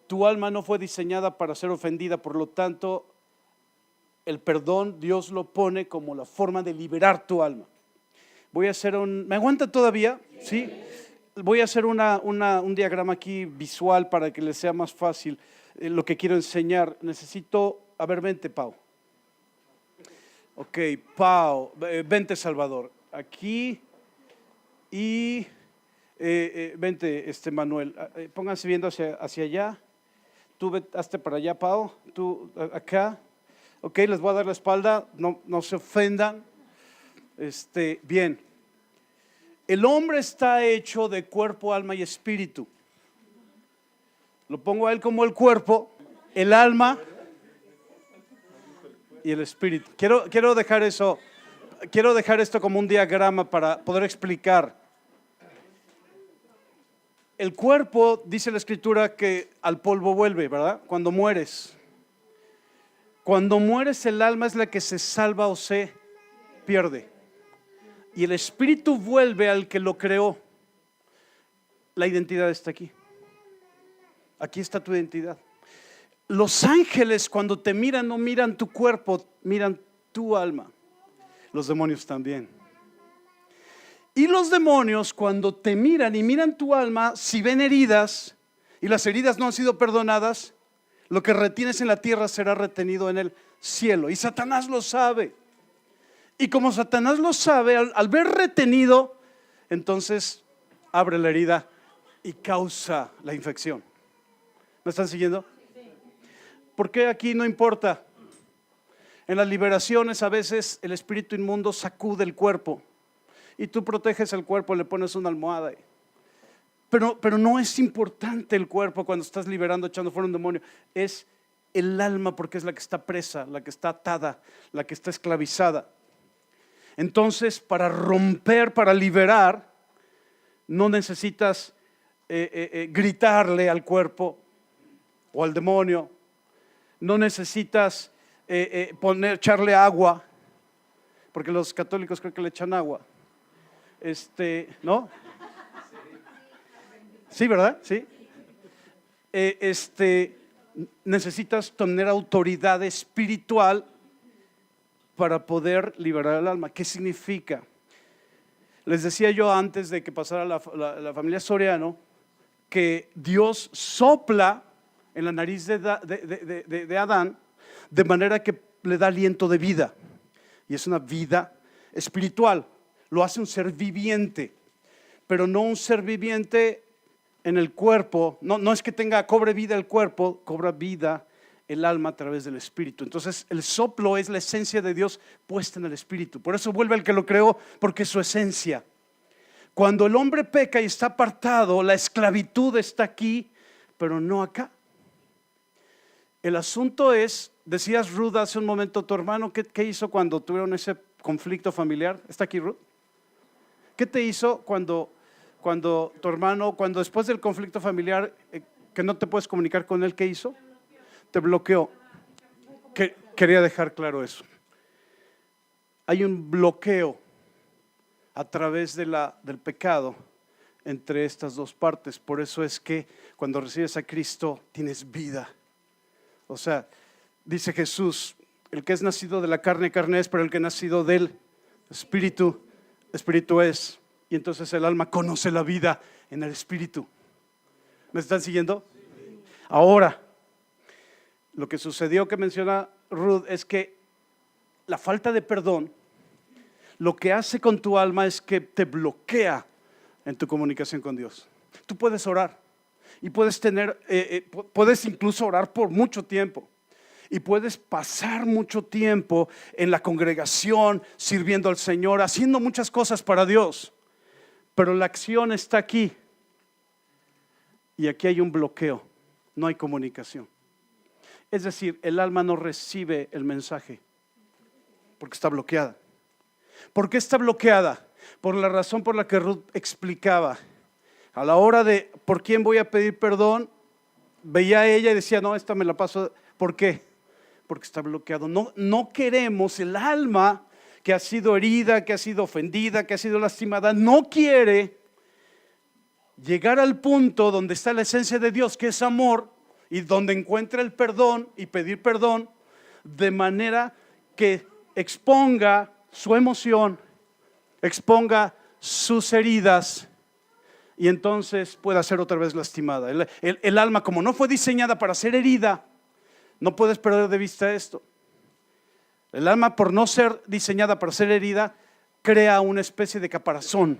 Tu alma no fue diseñada para ser ofendida, por lo tanto, el perdón Dios lo pone como la forma de liberar tu alma. Voy a hacer ¿me aguanta todavía? ¿Sí? Voy a hacer un diagrama aquí visual para que les sea más fácil lo que quiero enseñar. A ver, vente, Pau. Ok, Pau, vente, Salvador. Aquí y vente, Manuel. Pónganse viendo hacia allá. Tú hazte para allá, Pau. Tú acá. Ok, les voy a dar la espalda. No se ofendan. Bien. El hombre está hecho de cuerpo, alma y espíritu. Lo pongo a él como el cuerpo, el alma y el espíritu. Quiero dejar esto como un diagrama para poder explicar. El cuerpo, dice la Escritura, que al polvo vuelve, ¿verdad? Cuando mueres. Cuando mueres, el alma es la que se salva o se pierde. Y el espíritu vuelve al que lo creó. La identidad está aquí. Aquí está tu identidad. Los ángeles, cuando te miran, no miran tu cuerpo, miran tu alma. Los demonios también. Y los demonios, cuando te miran y miran tu alma, si ven heridas y las heridas no han sido perdonadas, lo que retienes en la tierra será retenido en el cielo. Y Satanás lo sabe. Y como Satanás lo sabe, al ver retenido, entonces abre la herida y causa la infección. ¿Me están siguiendo? ¿Por qué aquí no importa? En las liberaciones a veces el espíritu inmundo sacude el cuerpo y tú proteges el cuerpo, le pones una almohada. Pero no es importante el cuerpo cuando estás liberando, echando fuera un demonio. Es el alma, porque es la que está presa, la que está atada, la que está esclavizada. Entonces, para romper, para liberar, no necesitas gritarle al cuerpo o al demonio. No necesitas echarle agua, porque los católicos creo que le echan agua. ¿No? Sí, ¿verdad? Sí. Necesitas tener autoridad espiritual para poder liberar el alma. ¿Qué significa? Les decía yo antes de que pasara la familia Soriano que Dios sopla en la nariz de Adán de manera que le da aliento de vida, y es una vida espiritual. Lo hace un ser viviente, pero no un ser viviente en el cuerpo. No es que cobre vida el cuerpo, cobra vida el alma a través del espíritu. Entonces el soplo es la esencia de Dios puesta en el espíritu. Por eso vuelve al que lo creó, porque es su esencia. Cuando el hombre peca y está apartado, la esclavitud está aquí, pero no acá. El asunto es, decías Ruth hace un momento, tu hermano, ¿qué hizo cuando tuvieron ese conflicto familiar? ¿Está aquí Ruth? ¿Qué te hizo cuando tu hermano, cuando después del conflicto familiar que no te puedes comunicar con él, qué hizo? Te bloqueó. Quería dejar claro eso. Hay un bloqueo a través del pecado entre estas dos partes. Por eso es que cuando recibes a Cristo tienes vida. O sea, dice Jesús, el que es nacido de la carne, carne es, pero el que es nacido del Espíritu, Espíritu es. Y entonces el alma conoce la vida en el espíritu. ¿Me están siguiendo? Ahora, lo que sucedió que menciona Ruth es que la falta de perdón lo que hace con tu alma es que te bloquea en tu comunicación con Dios. Tú puedes orar y puedes puedes incluso orar por mucho tiempo y puedes pasar mucho tiempo en la congregación sirviendo al Señor, haciendo muchas cosas para Dios, pero la acción está aquí y aquí hay un bloqueo, no hay comunicación. Es decir, el alma no recibe el mensaje porque está bloqueada. ¿Por qué está bloqueada? Por la razón por la que Ruth explicaba. A la hora de por quién voy a pedir perdón, veía a ella y decía, no, esta me la paso. ¿Por qué? Porque está bloqueado. No queremos, el alma que ha sido herida, que ha sido ofendida, que ha sido lastimada, no quiere llegar al punto donde está la esencia de Dios, que es amor, y donde encuentra el perdón y pedir perdón, de manera que exponga su emoción, exponga sus heridas y entonces pueda ser otra vez lastimada. El alma, como no fue diseñada para ser herida, no puedes perder de vista esto. El alma, por no ser diseñada para ser herida, crea una especie de caparazón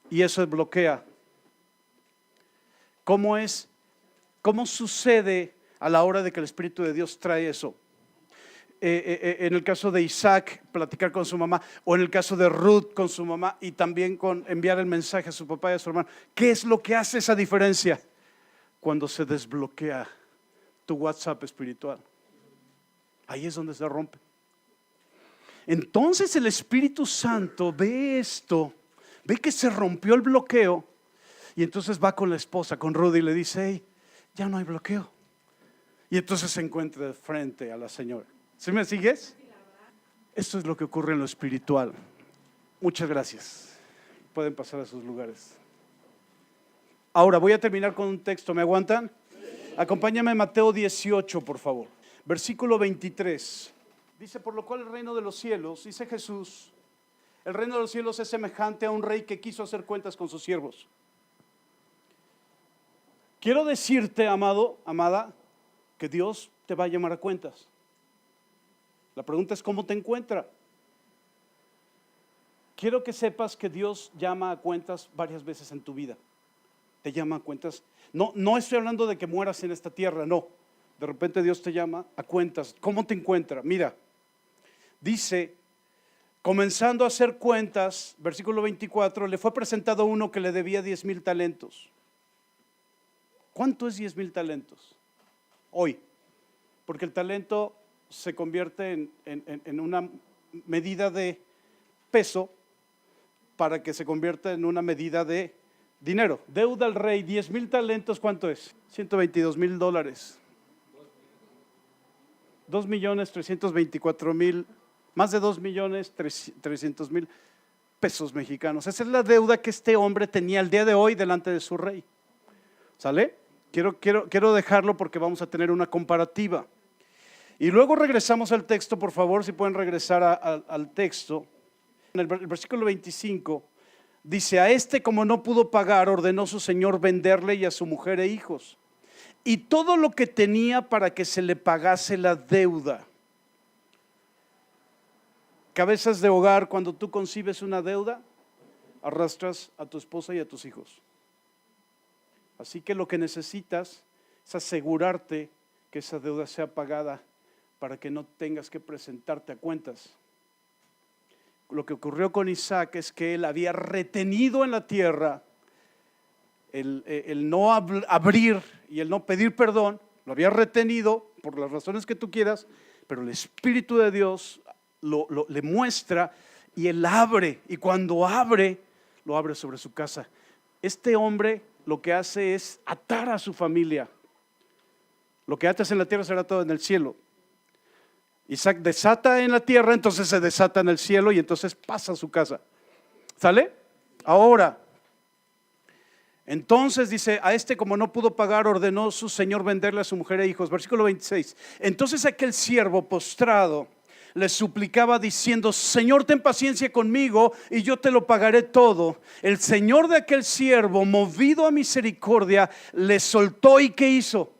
y eso bloquea. ¿Cómo sucede a la hora de que el Espíritu de Dios trae eso? En el caso de Isaac, platicar con su mamá, o en el caso de Ruth con su mamá, y también con enviar el mensaje a su papá y a su hermano. ¿Qué es lo que hace esa diferencia? Cuando se desbloquea tu WhatsApp espiritual. Ahí es donde se rompe. Entonces el Espíritu Santo ve esto, ve que se rompió el bloqueo, y entonces va con la esposa, con Ruth, y le dice, hey, ya no hay bloqueo. Y entonces se encuentra de frente a la señora. ¿Sí me sigues? Esto es lo que ocurre en lo espiritual. Muchas gracias. Pueden pasar a sus lugares. Ahora voy a terminar con un texto. ¿Me aguantan? Acompáñame a Mateo 18, por favor. Versículo 23. Dice, por lo cual el reino de los cielos, dice Jesús, el reino de los cielos es semejante a un rey que quiso hacer cuentas con sus siervos. Quiero decirte, amado, amada, que Dios te va a llamar a cuentas. La pregunta es ¿cómo te encuentra? Quiero que sepas que Dios llama a cuentas varias veces en tu vida. Te llama a cuentas. No estoy hablando de que mueras en esta tierra, no. De repente Dios te llama a cuentas. ¿Cómo te encuentra? Mira, dice, comenzando a hacer cuentas, versículo 24, le fue presentado uno que le debía 10,000 talentos. ¿Cuánto es 10,000 talentos? Hoy, porque el talento se convierte en una medida de peso para que se convierta en una medida de dinero. Deuda al rey, 10,000 talentos, ¿cuánto es? $122,000. 2,324,000, más de 2,300,000 pesos mexicanos. Esa es la deuda que este hombre tenía el día de hoy delante de su rey. ¿Sale? Quiero dejarlo porque vamos a tener una comparativa. Y luego regresamos al texto, por favor, si pueden regresar al texto. En el versículo 25 dice, a este como no pudo pagar, ordenó su señor venderle y a su mujer e hijos, y todo lo que tenía para que se le pagase la deuda. Cabezas de hogar, cuando tú concibes una deuda, arrastras a tu esposa y a tus hijos. Así que lo que necesitas es asegurarte que esa deuda sea pagada para que no tengas que presentarte a cuentas. Lo que ocurrió con Isaac es que él había retenido en la tierra el no abrir y el no pedir perdón, lo había retenido por las razones que tú quieras, pero el Espíritu de Dios le muestra y él abre, y cuando abre, lo abre sobre su casa. Este hombre lo que hace es atar a su familia. Lo que atas en la tierra será todo en el cielo. Isaac desata en la tierra, entonces se desata en el cielo y entonces pasa a su casa. ¿Sale? Ahora, entonces dice, a este como no pudo pagar, ordenó su señor venderle a su mujer e hijos. Versículo 26. Entonces aquel siervo postrado le suplicaba diciendo: Señor, ten paciencia conmigo y yo te lo pagaré todo. El señor de aquel siervo, movido a misericordia, le soltó. ¿Y qué hizo?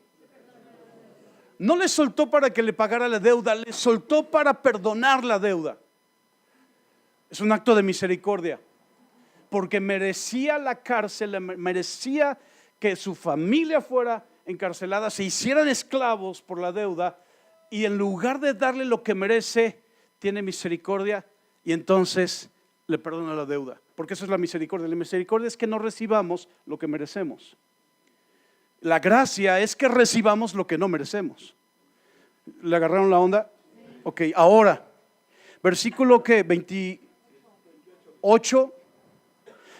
No le soltó para que le pagara la deuda, le soltó para perdonar la deuda. Es un acto de misericordia, porque merecía la cárcel, merecía que su familia fuera encarcelada, se hicieran esclavos por la deuda, y en lugar de darle lo que merece, tiene misericordia y entonces le perdona la deuda. Porque eso es la misericordia. La misericordia es que no recibamos lo que merecemos. La gracia es que recibamos lo que no merecemos. ¿Le agarraron la onda? Ok, ahora, versículo que 28.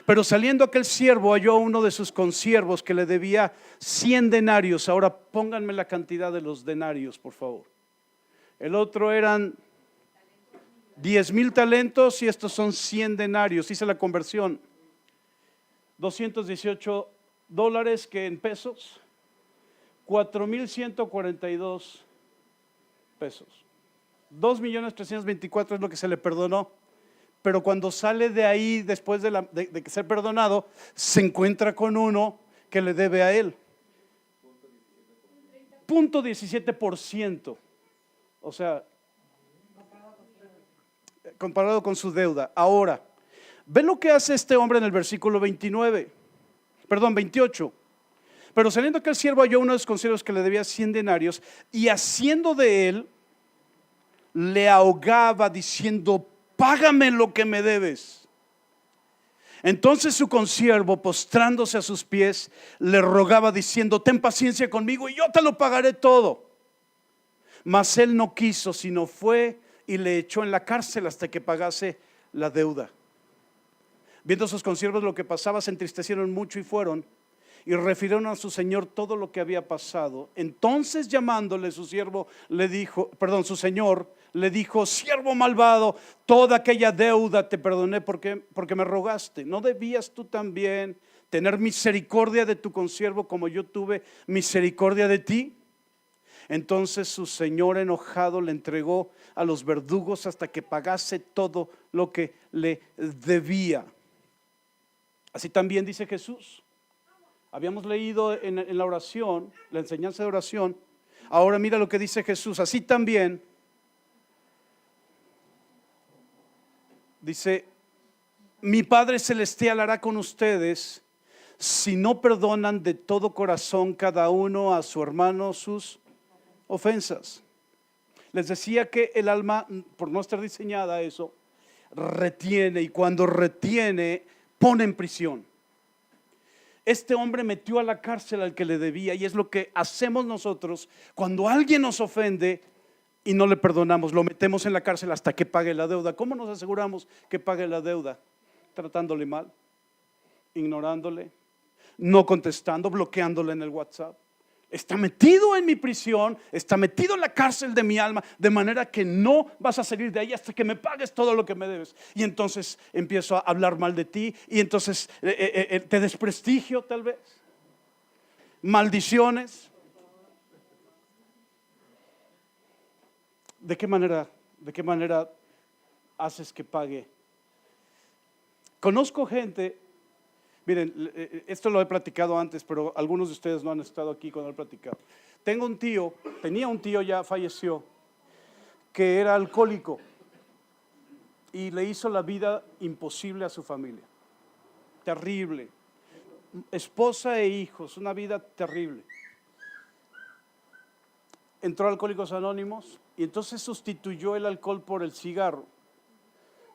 Pero saliendo aquel siervo halló a uno de sus consiervos que le debía 100 denarios. Ahora pónganme la cantidad de los denarios, por favor. El otro eran 10,000 talentos y estos son 100 denarios. Hice la conversión. $218, que en pesos, 4,142 pesos. 2,324,000 es lo que se le perdonó. Pero cuando sale de ahí, después de que ser perdonado, se encuentra con uno que le debe a él 0.17%. O sea, comparado con su deuda. Ahora, ven lo que hace este hombre en el versículo 28. Pero saliendo aquel siervo halló a uno de los consiervos que le debía 100 denarios y haciendo de él, le ahogaba diciendo: págame lo que me debes. Entonces su consiervo, postrándose a sus pies, le rogaba diciendo: ten paciencia conmigo y yo te lo pagaré todo. Mas él no quiso, sino fue y le echó en la cárcel hasta que pagase la deuda. Viendo sus consiervos lo que pasaba, se entristecieron mucho y fueron y refirieron a su señor todo lo que había pasado. Entonces llamándole su señor le dijo: siervo malvado, toda aquella deuda te perdoné porque me rogaste. ¿No debías tú también tener misericordia de tu consiervo como yo tuve misericordia de ti? Entonces su señor enojado le entregó a los verdugos hasta que pagase todo lo que le debía. Así también dice Jesús. Habíamos leído en la oración, la enseñanza de oración. Ahora mira lo que dice Jesús. Así también dice: mi Padre Celestial hará con ustedes si no perdonan de todo corazón cada uno a su hermano sus ofensas. Les decía que el alma, por no estar diseñada a eso, retiene, y cuando retiene, pone en prisión. Este hombre metió a la cárcel al que le debía, y es lo que hacemos nosotros cuando alguien nos ofende y no le perdonamos. Lo metemos en la cárcel hasta que pague la deuda. ¿Cómo nos aseguramos que pague la deuda? Tratándole mal, ignorándole, no contestando, bloqueándole en el WhatsApp. Está metido en mi prisión, está metido en la cárcel de mi alma, de manera que no vas a salir de ahí hasta que me pagues todo lo que me debes. Y entonces empiezo a hablar mal de ti, y entonces te desprestigio, tal vez, maldiciones. ¿De qué manera haces que pague? Conozco gente. Miren, esto lo he platicado antes, pero algunos de ustedes no han estado aquí cuando lo he platicado. Tenía un tío, ya falleció, que era alcohólico y le hizo la vida imposible a su familia. Terrible. Esposa e hijos, una vida terrible. Entró a Alcohólicos Anónimos y entonces sustituyó el alcohol por el cigarro,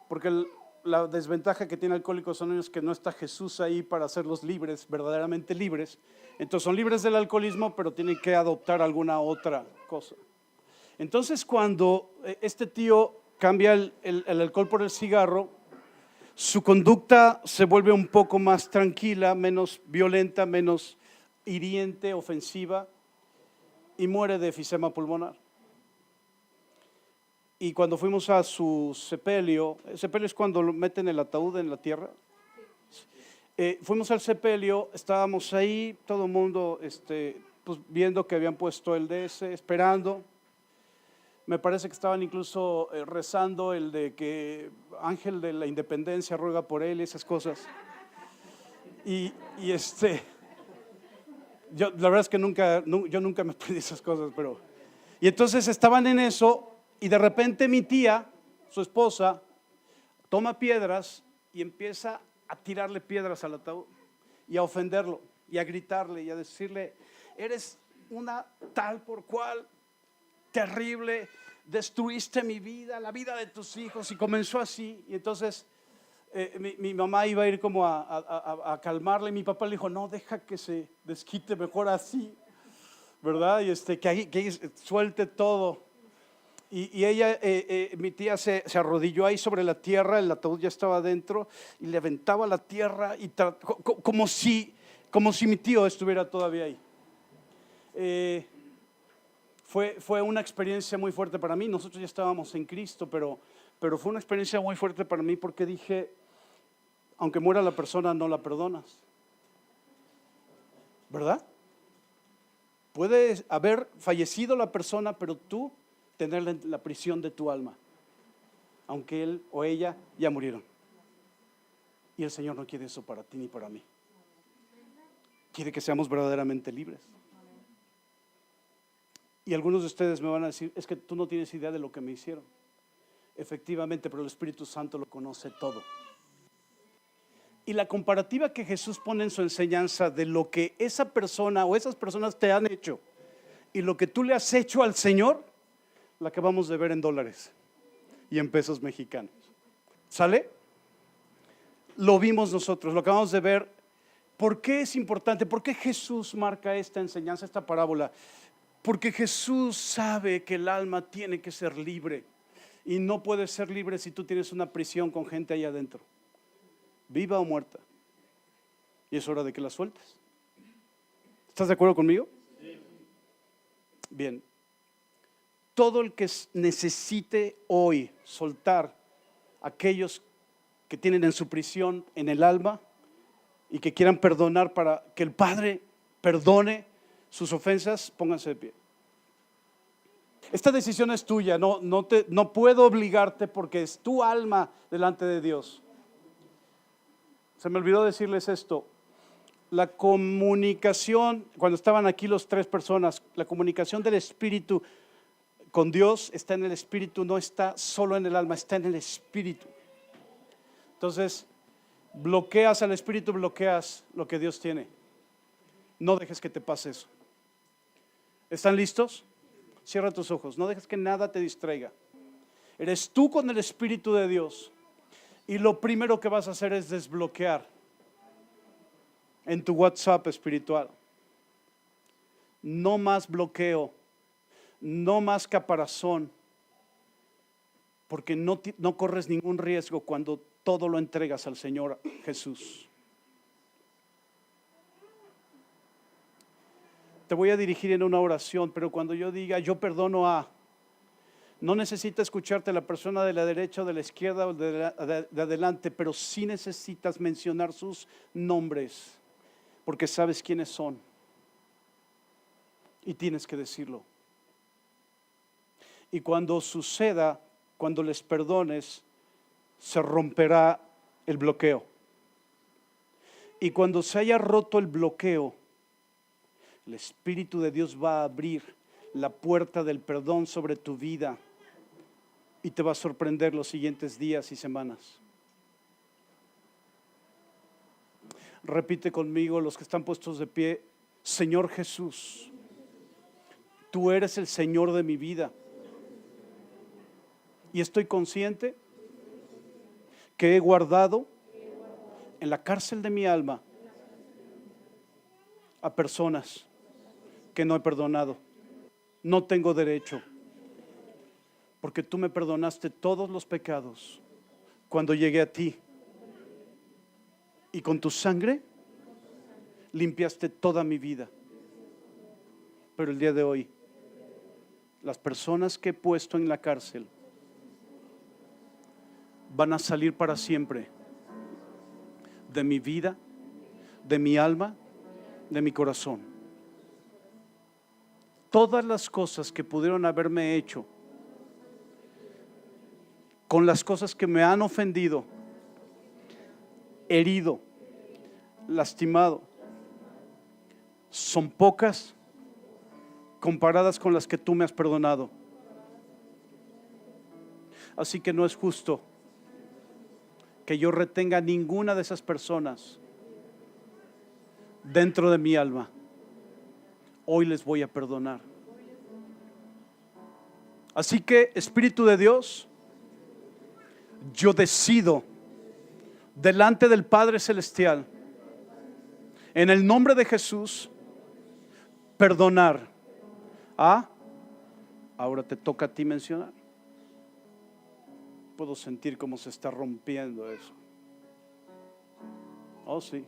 porque la desventaja que tiene Alcohólicos Anónimos es que no está Jesús ahí para hacerlos libres, verdaderamente libres. Entonces son libres del alcoholismo, pero tienen que adoptar alguna otra cosa. Entonces cuando este tío cambia el alcohol por el cigarro, su conducta se vuelve un poco más tranquila, menos violenta, menos hiriente, ofensiva, y muere de efisema pulmonar. Y cuando fuimos a su sepelio es cuando lo meten el ataúd en la tierra. Fuimos al sepelio, estábamos ahí, todo el mundo pues, viendo que habían puesto el DS, esperando. Me parece que estaban incluso rezando el de que Ángel de la Independencia ruega por él y esas cosas. Y yo la verdad es que yo nunca me pedí esas cosas, pero... Y entonces estaban en eso y de repente mi tía, su esposa, toma piedras y empieza a tirarle piedras al ataúd y a ofenderlo y a gritarle y a decirle: eres una tal por cual, terrible, destruiste mi vida, la vida de tus hijos. Y comenzó así. Y entonces mi mamá iba a ir como a calmarle. Mi papá le dijo: no, deja que se desquite mejor así, ¿verdad? Y que ahí suelte todo. Y ella, mi tía se arrodilló ahí sobre la tierra, el ataúd ya estaba adentro, y le aventaba la tierra y como si mi tío estuviera todavía ahí. Fue una experiencia muy fuerte para mí. Nosotros ya estábamos en Cristo, pero fue una experiencia muy fuerte para mí porque dije: aunque muera la persona, no la perdonas, ¿verdad? Puede haber fallecido la persona, pero tú tenerla en la prisión de tu alma, aunque él o ella ya murieron. Y el Señor no quiere eso para ti ni para mí. Quiere que seamos verdaderamente libres. Y algunos de ustedes me van a decir: es que tú no tienes idea de lo que me hicieron. Efectivamente, pero el Espíritu Santo lo conoce todo. Y la comparativa que Jesús pone en su enseñanza de lo que esa persona o esas personas te han hecho y lo que tú le has hecho al Señor, la acabamos de ver en dólares y en pesos mexicanos. ¿Sale? Lo vimos nosotros, lo acabamos de ver. ¿Por qué es importante? ¿Por qué Jesús marca esta enseñanza, esta parábola? Porque Jesús sabe que el alma tiene que ser libre y no puede ser libre si tú tienes una prisión con gente ahí adentro, viva o muerta. Y es hora de que la sueltes. ¿Estás de acuerdo conmigo? Bien. Todo el que necesite hoy soltar aquellos que tienen en su prisión en el alma y que quieran perdonar para que el Padre perdone sus ofensas, pónganse de pie. Esta decisión es tuya, no puedo obligarte porque es tu alma delante de Dios. Se me olvidó decirles esto. La comunicación, cuando estaban aquí los tres personas, la comunicación del Espíritu con Dios está en el Espíritu, no está solo en el alma, está en el Espíritu. Entonces, bloqueas al Espíritu, bloqueas lo que Dios tiene. No dejes que te pase eso. ¿Están listos? Cierra tus ojos, no dejes que nada te distraiga. Eres tú con el Espíritu de Dios y lo primero que vas a hacer es desbloquear en tu WhatsApp espiritual. No más bloqueo, no más caparazón, porque no corres ningún riesgo cuando todo lo entregas al Señor Jesús. Te voy a dirigir en una oración, pero cuando yo diga yo perdono a, no necesita escucharte la persona de la derecha o de la izquierda o de adelante, pero sí necesitas mencionar sus nombres, porque sabes quiénes son y tienes que decirlo. Y cuando suceda, cuando les perdones, se romperá el bloqueo. Y cuando se haya roto el bloqueo, el Espíritu de Dios va a abrir la puerta del perdón sobre tu vida y te va a sorprender los siguientes días y semanas. Repite conmigo, los que están puestos de pie: Señor Jesús, tú eres el Señor de mi vida. Y estoy consciente que he guardado en la cárcel de mi alma a personas que no he perdonado. No tengo derecho, porque tú me perdonaste todos los pecados cuando llegué a ti. Y con tu sangre limpiaste toda mi vida. Pero el día de hoy, las personas que he puesto en la cárcel van a salir para siempre de mi vida, de mi alma, de mi corazón. Todas las cosas que pudieron haberme hecho con las cosas que me han ofendido, herido, lastimado, son pocas comparadas con las que tú me has perdonado. Así que no es justo que yo retenga ninguna de esas personas dentro de mi alma. Hoy les voy a perdonar. Así que, Espíritu de Dios, yo decido delante del Padre Celestial, en el nombre de Jesús, perdonar. Ahora te toca a ti mencionar. Puedo sentir cómo se está rompiendo eso. Oh, sí.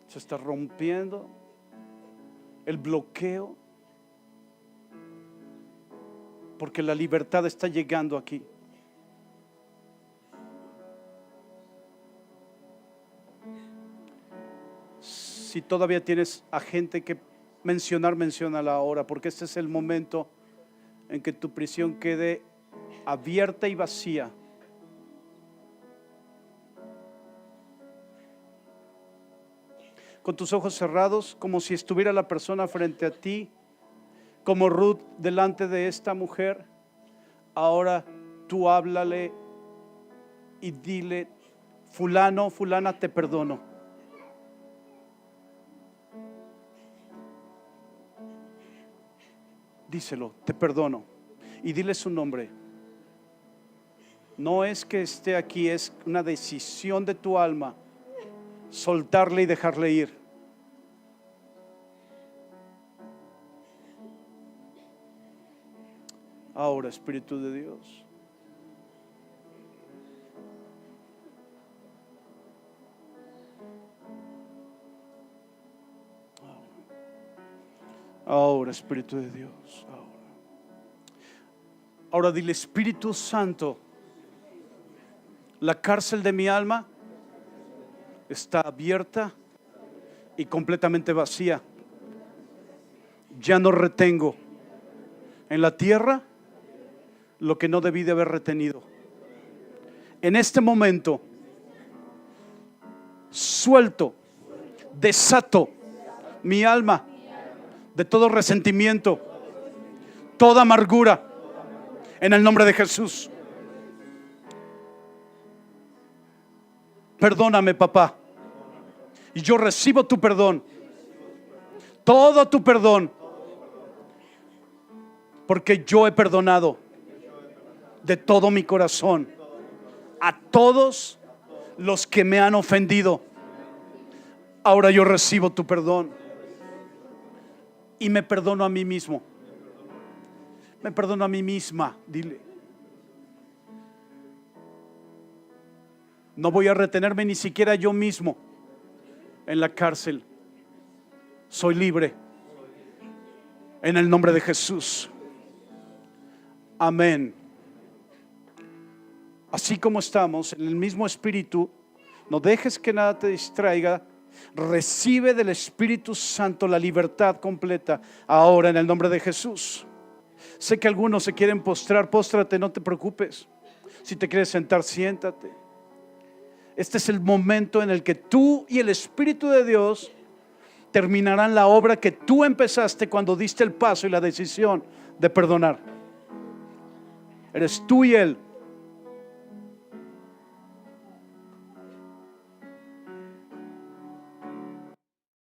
Se está rompiendo el bloqueo, porque la libertad está llegando aquí. Si todavía tienes a gente que mencionar, menciónala ahora, porque este es el momento en que tu prisión quede abierta y vacía. Con tus ojos cerrados, como si estuviera la persona frente a ti, como Ruth delante de esta mujer, ahora tú háblale y dile: fulano, fulana, te perdono. Díselo, te perdono. Y dile su nombre. No es que esté aquí, es una decisión de tu alma soltarle y dejarle ir. Ahora, Espíritu de Dios, ahora, Espíritu de Dios, ahora dile: Espíritu Santo, la cárcel de mi alma está abierta y completamente vacía. Ya no retengo en la tierra lo que no debí de haber retenido. En este momento suelto, desato mi alma de todo resentimiento, toda amargura, en el nombre de Jesús. Perdóname, papá, y yo recibo tu perdón, todo tu perdón, porque yo he perdonado de todo mi corazón a todos los que me han ofendido. Ahora yo recibo tu perdón y me perdono a mí mismo. Me perdono a mí misma, dile. No voy a retenerme ni siquiera yo mismo en la cárcel. Soy libre en el nombre de Jesús. Amén. Así como estamos, en el mismo espíritu, no dejes que nada te distraiga. Recibe del Espíritu Santo la libertad completa ahora en el nombre de Jesús. Sé que algunos se quieren postrar, póstrate, no te preocupes. Si te quieres sentar, siéntate. Este es el momento en el que tú y el Espíritu de Dios terminarán la obra que tú empezaste cuando diste el paso y la decisión de perdonar. Eres tú y Él.